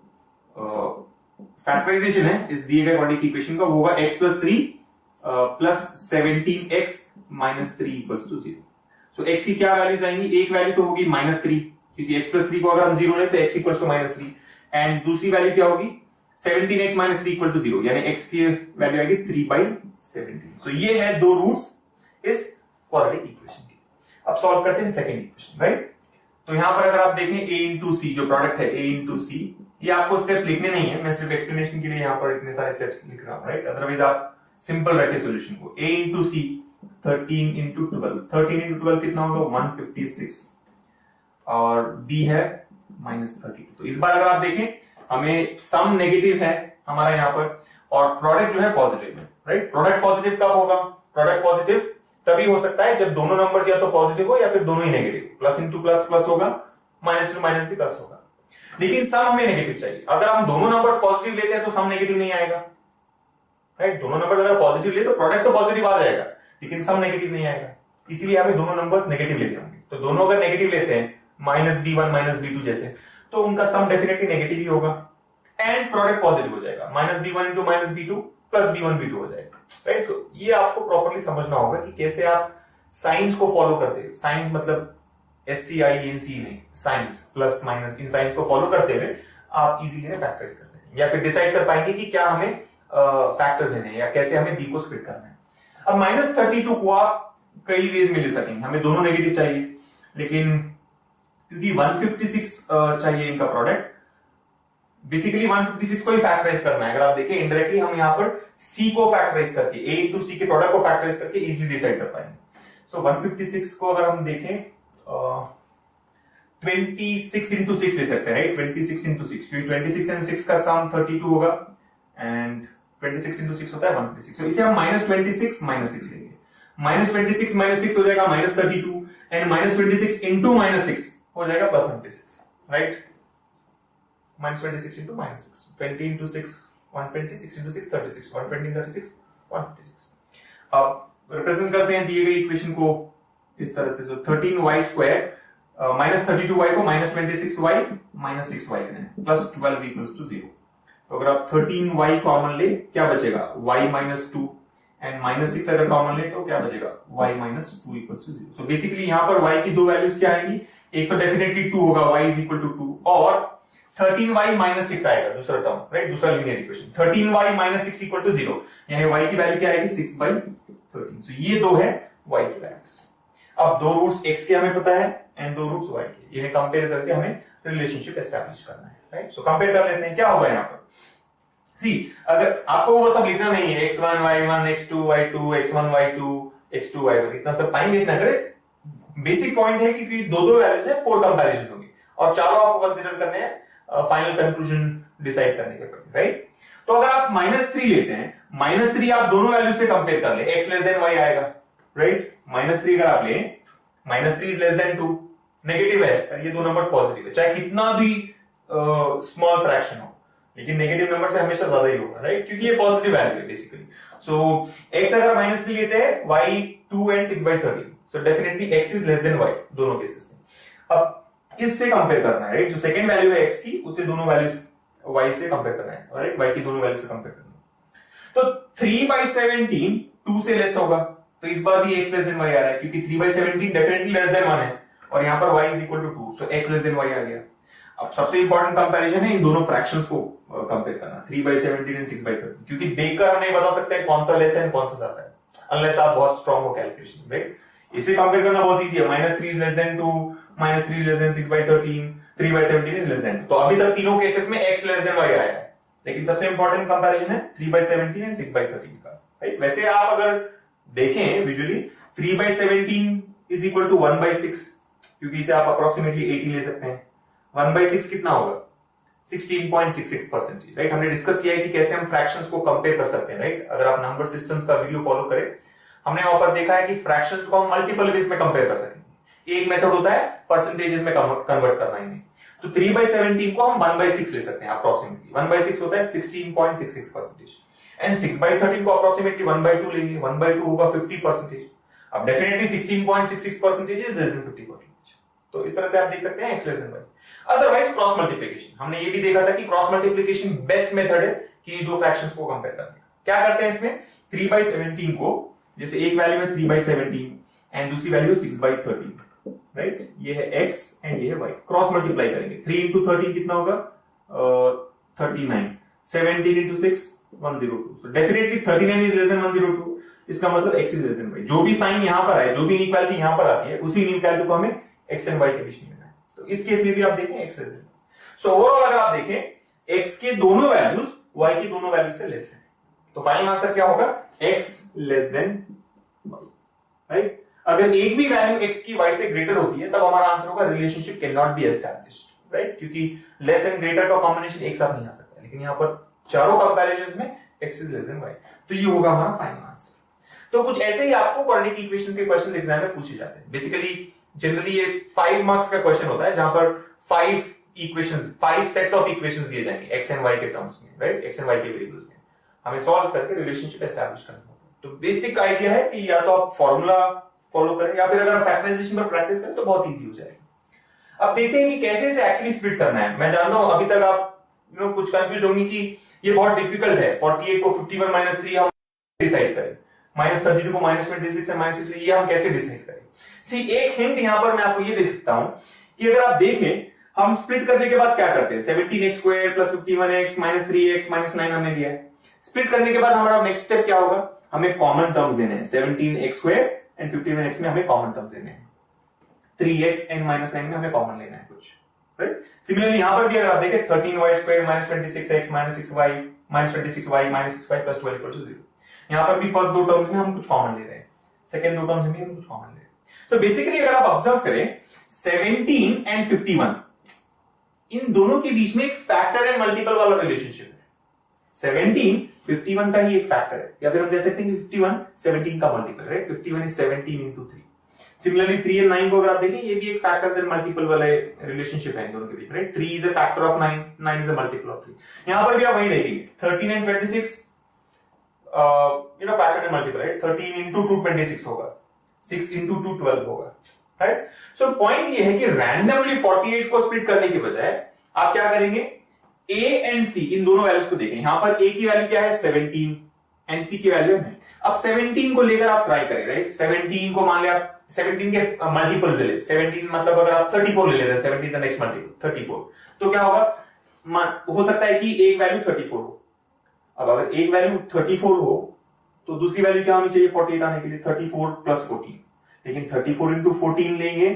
फैक्टराइजेशन है इस दिए गए क्वाड्रेटिक इक्वेशन का, वो होगा x plus 3 plus 17x minus 3 equals to 0। So x की क्या वैल्यूज आएंगी, एक वैल्यू तो होगी माइनस 3, क्योंकि x प्लस 3 को अगर हम 0 लेते हैं x equals to minus 3, and दूसरी वैल्यू क्या होगी 17x माइनस 3 इक्वल टू 0, यानी x की वैल्यू आएगी 3/17। सो ये है दो रूट्स इस क्वाड्रेटिक इक्वेशन के। अब सॉल्व करते हैं सेकंड इक्वेशन, राइट। तो यहां पर अगर आप देखें a इंटू सी, जो प्रोडक्ट है a इंटू सी, ये आपको स्टेप्स लिखने नहीं है, मैं सिर्फ एक्सप्लेनेशन के लिए यहां पर इतने सारे स्टेप्स लिख रहा हूं, राइट। अदरवाइज आप सिंपल रखें सोल्यूशन को। a into C 13 into 12, 13 into 12 कितना होगा 156, और b है माइनस 32। तो इस बार अगर आप देखें हमें सम नेगेटिव है हमारा यहाँ पर, और प्रोडक्ट जो है पॉजिटिव है, राइट। प्रोडक्ट पॉजिटिव कब होगा, प्रोडक्ट पॉजिटिव तभी हो सकता है जब दोनों नंबर्स या तो पॉजिटिव हो या फिर दोनों ही negative, plus into plus plus होगा, माइनस टू माइनस भी प्लस होगा, लेकिन सम हमें नेगेटिव चाहिए। अगर हम दोनों नंबर्स पॉजिटिव लेते हैं तो सम नेगेटिव नहीं आएगा, राइट। दोनों नंबर्स अगर पॉजिटिव ले तो प्रोडक्ट तो पॉजिटिव आ जाएगा, लेकिन सम नेगेटिव नहीं आएगा, इसीलिए हमें दोनों नंबर्स नेगेटिव लेने होंगे। तो दोनों अगर नेगेटिव लेते हैं, माइनस B1 माइनस B2 जैसे, तो उनका सम डेफिनेटली नेगेटिव ही होगा, एंड प्रोडक्ट पॉजिटिव हो जाएगा, minus B1 into minus B2 plus B1 B2 हो जाएगा, राइट। तो ये आपको प्रॉपर्ली समझना होगा कि कैसे आप साइंस को फॉलो करते हैं। साइंस मतलब SCINC नहीं, science plus minus, in science को फॉलो करते हुए आप इजीली फैक्टराइज कर सकते हैं, या फिर डिसाइड कर पाएंगे कि क्या हमें फैक्टर्स लेने हैं या कैसे हमें बी को स्प्लिट करना है। अब माइनस 32 को आप कई वेज में ले सकेंगे, हमें दोनों नेगेटिव चाहिए, लेकिन क्योंकि 156 चाहिए इनका प्रोडक्ट, बेसिकली 156 को ही फैक्टराइज करना है। अगर आप देखें इनडायरेक्टली हम यहां पर C को फैक्टराइज करके, A इंटू C के प्रोडक्ट को फैक्टराइज करके इजीली डिसाइड कर पाएंगे। सो 156 को अगर हम देखें 26 इंटू 6 ले सकते हैं, राइट। 26 इंटू 6, क्योंकि 26 एंड 6 का सम 32 होगा, एंड 26 इंटू 6 होता है 156। तो इसे हम माइनस 26 माइनस 6 लेंगे, माइनस 26 माइनस 6 हो जाएगा minus 32, and minus 26 into minus 6 हो जाएगा plus 26, right. Minus 26 into minus 6, 20 into 6 126 into 6 36, 120 36 156। अब रिप्रेजेंट करते हैं दिए गए इक्वेशन को इस तरह से, जो 13y स्क्वायर माइनस 32y को minus 26y minus 6y plus 12 equals to 0। तो अगर आप 13y कॉमन ले क्या बचेगा y माइनस 2, एंड माइनस 6 अगर कॉमन ले तो क्या बचेगा y minus 2 equals to 0। So basically यहां पर y की दो वैल्यूज क्या आएंगी, एक तो डेफिनेटली 2 होगा, y इज इक्वल टू 2, और 13y माइनस 6 आएगा दूसरा टर्म, राइट, दूसरा linear equation. 13y minus 6 equal to 0, यानी y की वैल्यू क्या आएगी 6/13। सो ये दो है y की वैल्यूज। अब दो रूट्स x के हमें पता है एंड दो रूट्स y के, इन्हें कंपेयर करके हमें रिलेशनशिप एस्टैब्लिश करना है, राइट। सो कंपेयर कर लेते हैं, क्या होगा यहाँ पर सी अगर आपको वो सब लिखना नहीं है x1 y1 x2 y2 x1 y2 x2 y1 इतना सब टाइम वेस्ट ना करें। बेसिक पॉइंट है कि दो दो वैल्यूज है, 4 कंपैरिजन होंगे और चारों आपको कंसीडर करने हैं फाइनल कंक्लूजन डिसाइड करने के बाद, राइट। तो अगर आप -3 लेते हैं, -3 आप दोनों वैल्यू से कंपेयर कर ले, x लेस देन y आएगा, राइट। -3 अगर आप ले, -3 इज लेस देन 2, नेगेटिव है, ये दो नंबर्स पॉजिटिव है, चाहे कितना भी स्मॉल फ्रैक्शन हो, लेकिन नेगेटिव नंबर से हमेशा ज्यादा ही होगा, राइट, क्योंकि ये पॉजिटिव वैल्यू है बेसिकली। सो x अगर -3 लेते हैं, y 2 and 6/13, so definitely x is less than y दोनों केसेस में। अब इससे कंपेयर करना है, राइट, जो सेकंड वैल्यू है x की, उसे दोनों वैल्यूज y से कंपेयर करना है, राइट, y की दोनों वैल्यू से कंपेयर करना है। तो 3/17 2 से लेस होगा, तो इस बार भी x लेस देन y आ रहा है, क्योंकि 3/17 डेफिनेटली लेस देन 1 है और यहां पर y is equal to 2, so x less than y आ गया। अब सबसे इंपॉर्टेंट कंपैरिजन है इन दोनों फ्रैक्शंस को कंपेयर करना, 3/17 एंड 6/13, क्योंकि देखकर हम नहीं बता सकते कौन सा लेस है कौन सा ज्यादा है, अनलेस आप बहुत स्ट्रांग हो कैलकुलेशन, राइट। इसे कंपेयर करना बहुत इजी है, -3 is less then 2, -3 is less then 6/13, 3/17 is less then 2। तो अभी तक तीनों केसेस में x लेस देन y आया है, लेकिन सबसे इंपॉर्टेंट कंपैरिजन है 3/17 एंड 6/13 का, राइट। वैसे आप अगर देखें विजुअली 3/17 इज इक्वल टू 1/6, क्योंकि इसे आप अप्रोक्सीमेटली 18 ले सकते हैं। 1/6 कितना होगा, 16.66%, राइट। हमने डिस्कस किया है कि कैसे हम फ्रैक्शंस को कंपेयर कर सकते हैं, राइट। अगर आप नंबर सिस्टम्स का वीडियो फॉलो करें, हमने वहां पर देखा है कि फ्रैक्शंस को हम मल्टीपल वेज में कंपेयर कर सकेंगे। एक मेथड होता है परसेंटेजेस में कन्वर्ट करना इन्हें, तो 3/17 को हम 1/6 ले सकते हैं अप्रोक्सीमेटली। 1/6 होता है 16.66% एंड 6/13 को अप्रोक्सीमेटली 1/2 लेंगे, 1/2 होगा 50%। अब डेफिनेटली 16.66% इज लेस देन 50%, तो इस तरह से आप देख सकते हैं x less than y। Otherwise cross multiplication, हमने ये भी देखा था कि क्रॉस मल्टीप्लिकेशन बेस्ट मेथड है कि दो फ्रैक्शंस को कंपेयर करने का। क्या करते हैं इसमें, 3/17 को, जैसे एक वैल्यू है 3/17 एंड दूसरी वैल्यू 6/13, राइट, ये है x एंड ये है y, क्रॉस मल्टीप्लाई करेंगे। 3 into 13 कितना होगा, 39, 17 into 6 102, so definitely 39 is less then 102, इसका मतलब x is less than y। जो भी साइन यहां पर है, जो भी इनइक्वालिटी यहां पर आती है, उसी इनइक्वालिटी को हमें x एंड y के बीच में लेना है। तो इस केस में भी आप देखें x less then. So overall अगर आप देखें x के दोनों वैल्यूज y की दोनों वैल्यू से लेस है, तो फाइनल आंसर क्या होगा, x less than y, right. अगर एक भी वैल्यू x की y से ग्रेटर होती है, तब हमारा आंसर होगा relationship can not B established, right, क्योंकि लेस एंड ग्रेटर का कॉम्बिनेशन एक साथ नहीं आ सकता, लेकिन यहां पर चारों कंपैरिजन में x is less than y, तो ये होगा हमारा फाइनल आंसर। तो कुछ ऐसे ही आपको क्वाड्रेटिक इक्वेशन के क्वेश्चन एग्जाम में पूछे जाते हैं। बेसिकली जनरली ये 5 मार्क्स का क्वेश्चन होता है, जहां पर 5 सेट्स ऑफ इक्वेशंस दिए जाएंगे एक्स एंड वाई के टर्म्स में, राइट, एक्स एंड वाई के वेरिएबल्स में हमें सॉल्व करके रिलेशनशिप एस्टैब्लिश करना होता है। तो बेसिक आइडिया है कि या तो आप फॉर्मूला फॉलो करें या फिर अगर आप फैक्टराइजेशन पर प्रैक्टिस करें तो बहुत ईजी हो जाएगा। अब देखते हैं कि कैसे इसे एक्चुअली स्प्लिट करना है। मैं जानता हूं अभी तक आप कुछ कंफ्यूज होंगे कि ये बहुत डिफिकल्ट है, 48 को 51 - 3 हम डिसाइड करें, -32 को -26 है -6, ये हम कैसे डिसाइड करें। सी एक हिंट यहां पर मैं आपको ये दे सकता हूं कि अगर आप देखें, हम स्प्लिट करने के बाद क्या करते हैं, 17x² + 51x - 3x - 9 हमने दिया है। स्प्लिट करने के बाद हमारा नेक्स्ट स्टेप क्या होगा, हमें कॉमन टर्म्स देने हैं। 17x² एंड 51x में हमें कॉमन टर्म्स देने हैं, 3x एंड -9 में हमें कॉमन लेना है कुछ, राइट। सिमिलरली यहां पर भी अगर आप देखें 13y² - 26x - 6y - 26y - 6y + 12 = 0, यहां पर भी फर्स्ट दो टर्म्स में हम कुछ कॉमन ले रहे हैं, सेकंड दो टर्म्स में हम कुछ कॉमन ले रहे हैं। तो बेसिकली अगर आप ऑब्जर्व करें 17 एंड 51, इन दोनों के बीच में एक फैक्टर एंड मल्टीपल वाला रिलेशनशिप है। 17 51 का ही एक फैक्टर है, या फिर हम कह सकते हैं कि 51 17 का multiple, right, 51 is 17 into 3। Similarly 3 और 9 को अगर आप देखें, ये भी एक फैक्टर्स एंड मल्टीपल वाले रिलेशनशिप है इन दोनों के बीच, right. 3 is a factor of 9, 9 is a multiple of 3। यहां पर भी आप वही देखेंगे 13 and 26 factor and multiple, right. 13 into 2 26 होगा, 6 into 2 12 होगा, राइट। सो पॉइंट ये है कि रैंडमली 48 को स्प्लिट करने के बजाय आप क्या करेंगे, a एंड c इन दोनों वैल्यूज को देखें। यहां पर a की वैल्यू क्या है 17 एंड c की वैल्यू है 9। अब 17 को लेकर आप ट्राई करें, राइट। 17 को मान लिया आप 17 के मल्टीपल्स ले, 17 मतलब अगर आप 34 ले लेते हैं, 17 का नेक्स्ट मल्टीपल 34, तो क्या होगा, हो सकता है कि एक वैल्यू 34 हो। अब अगर एक वैल्यू 34 हो तो दूसरी वैल्यू क्या होनी चाहिए 48 आने के लिए, 34 + 14, लेकिन 34 into 14 लेंगे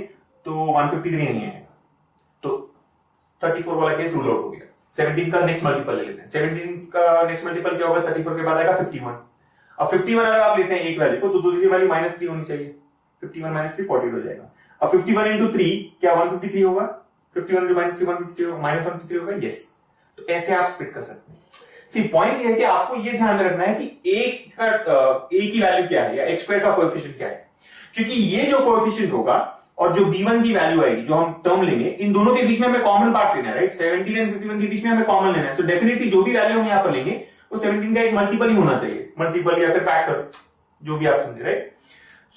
तो 153 नहीं आएगा, तो 34 वाला केस रूल आउट हो गया। 17 का नेक्स्ट मल्टीपल ले लेते हैं। 17 का नेक्स्ट मल्टीपल क्या होगा? 34 के बाद आएगा 51। अब 51 अगर आप लेते हैं एक वैल्यू को तो दूसरी वैल्यू -3 होनी चाहिए। 51 - 3 48 हो जाएगा। अब 51 into 3 क्या 153 होगा? 51 into -3 153 होगा, -153 होगा। यस, तो ऐसे आप स्प्लिट कर सकते हैं। सी पॉइंट ये है कि आपको ये ध्यान में रखना है कि a की वैल्यू क्या है या x स्क्वायर का कोएफिशिएंट क्या है, क्योंकि ये जो कोएफिशिएंट होगा और जो b1 की वैल्यू आएगी जो हम टर्म लेंगे, इन दोनों के बीच में हमें कॉमन पार्ट लेना है, राइट? 17 एंड 51 के बीच में हमें कॉमन लेना है। सो डेफिनेटली जो भी वैल्यू हम यहां पर लेंगे वो 17 का एक मल्टीपल ही होना चाहिए, मल्टीपल या फिर फैक्टर, जो भी आप समझे, राइट?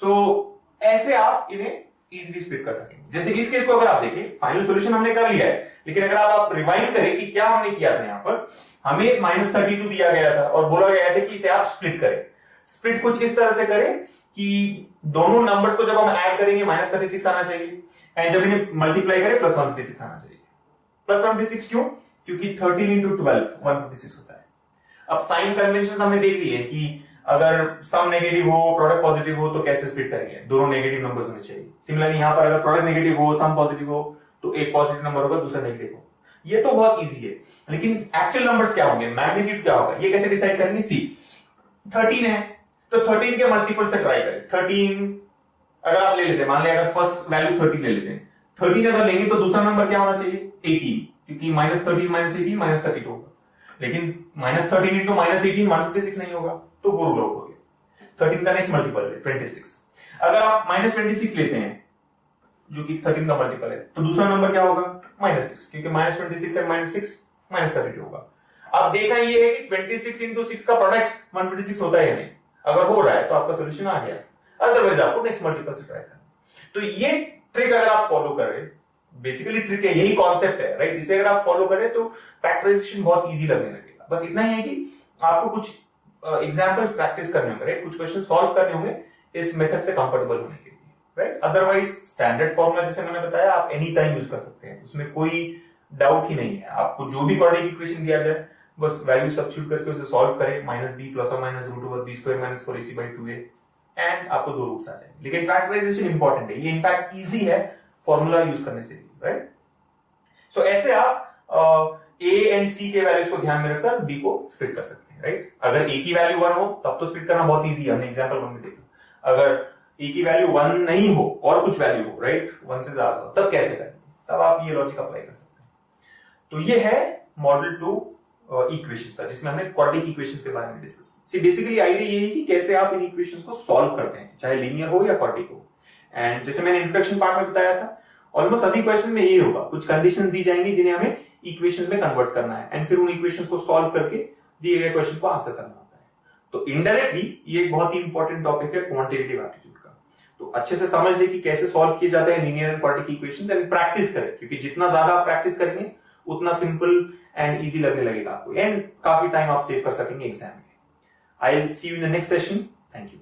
सो ऐसे आप इन्हें इजीली स्प्लिट कर सकेंगे। जैसे इस केस को अगर आप देखें, फाइनल सॉल्यूशन हमने कर लिया है, लेकिन अगर आप रिवाइंड करें कि क्या हमने किया था, यहां पर हमें -32 दिया गया था और बोला गया था कि इसे आप स्प्लिट करें। स्प्लिट कुछ इस तरह से करें कि दोनों नंबर्स को जब हम ऐड करेंगे -36 आना चाहिए, एंड जब इन्हें मल्टीप्लाई करें +156 आना चाहिए। +156 क्यों? क्योंकि 13 into 12 156 होता है। अब साइन कन्वेंशन हमने देख लिए कि अगर सम नेगेटिव हो, प्रोडक्ट पॉजिटिव हो तो कैसे स्प्लिट करेंगे? दोनों नेगेटिव नंबर्स होने चाहिए। सिमिलरली यहां पर अगर प्रोडक्ट नेगेटिव हो, सम पॉजिटिव हो तो एक पॉजिटिव नंबर होगा, दूसरा नेगेटिव हो। ये तो बहुत इजी है, लेकिन एक्चुअल नंबर्स क्या होंगे, मैग्नीट्यूड क्या होगा, ये कैसे डिसाइड करेंगे? सी 13 है तो 13 के मल्टीपल से ट्राई करें। 13 अगर आप ले लेते हैं, मान लें अगर फर्स्ट वैल्यू 13 ले लेते हैं, 13 अगर लेंगे तो दूसरा नंबर क्या होना चाहिए? 18, क्योंकि -13 - 18 -32 होगा। लेकिन -13 into -18 156 नहीं होगा, तो वो रूल आउट हो गया। 13 का नेक्स्ट मल्टीपल है 26। अगर आप -26 लेते हैं जो कि 13 का मल्टीपल है, तो दूसरा नंबर क्या होगा? -6, क्योंकि -26 and -6 -32 होगा। अब देखा ये है कि 26 into 6 का प्रोडक्ट 126 होता है या नहीं। अगर हो रहा है तो आपका सोल्यूशन आ गया, अदरवाइज आपको नेक्स्ट मल्टीपल से ट्राई करना। तो ये ट्रिक अगर आप फॉलो करें, बेसिकली ट्रिक है, यही कॉन्सेप्ट है, राइट? इसे अगर आप फॉलो करें तो फैक्टराइजेशन बहुत इजी लगने लगेगा। बस इतना ही है कि आपको कुछ एग्जांपल्स प्रैक्टिस करने होंगे, राइट? कुछ क्वेश्चन सॉल्व करने होंगे इस मेथड से कंफर्टेबल होने के लिए, राइट? अदरवाइज स्टैंडर्ड फॉर्मूला जैसे मैंने बताया आप एनी टाइम यूज कर सकते हैं, उसमें कोई डाउट ही नहीं है। आपको जो भी क्वाड्रेटिक इक्वेशन दिया जाए बस वैल्यू सब्स्टिट्यूट करके उसे सॉल्व करें, -b ± √b² - 4ac/2a, एंड आपको दो रूट्स आ जाएंगे। लेकिन फैक्टराइजेशन इंपॉर्टेंट है, ये इनफैक्ट इजी है फॉर्मूला यूज करने से, राइट? सो ऐसे आप a एंड c के वैल्यूज को ध्यान में रखकर b को स्प्लिट कर सकते हैं, राइट? अगर a की वैल्यू 1 हो तब तो स्प्लिट करना बहुत इजी है, हमने एग्जांपल 1 में देखा। अगर a की वैल्यू 1 नहीं हो और कुछ वैल्यू हो, राइट, 1 से ज्यादा हो, तब कैसे करेंगे? तब आप ये लॉजिक अप्लाई कर सकते हैं। तो ये है मॉडल 2 इक्वेशंस का, जिसमें हमने क्वाड्रेटिक इक्वेशंस के बारे में डिस्कस किया। बेसिकली आइडिया ये है कि कैसे आप इन इक्वेशंस को सॉल्व करते हैं, चाहे लीनियर हो या क्वाड्रेटिक हो। एंड जैसे मैंने इंट्रोडक्शन पार्ट में बताया था, ऑलमोस्ट सभी क्वेश्चन में यही होगा, कुछ कंडीशन दी जाएंगी जिन्हें हमें इक्वेशंस में कन्वर्ट करना है, एंड फिर उन इक्वेशंस को सॉल्व करके दिए गए क्वेश्चन को आंसर करना होता है। तो इनडायरेक्टली ये एक बहुत ही इंपॉर्टेंट टॉपिक है क्वांटिटेटिव एप्टीट्यूड का। तो अच्छे से समझ ले कि कैसे सॉल्व किए जाते हैं linear and quadratic equations, and practice करें, क्योंकि जितना ज्यादा आप प्रैक्टिस करेंगे उतना सिंपल एंड इजी लगने लगेगा आपको, एंड काफी टाइम आप सेव कर सकेंगे एग्जाम में। I will see you in the next session. Thank you.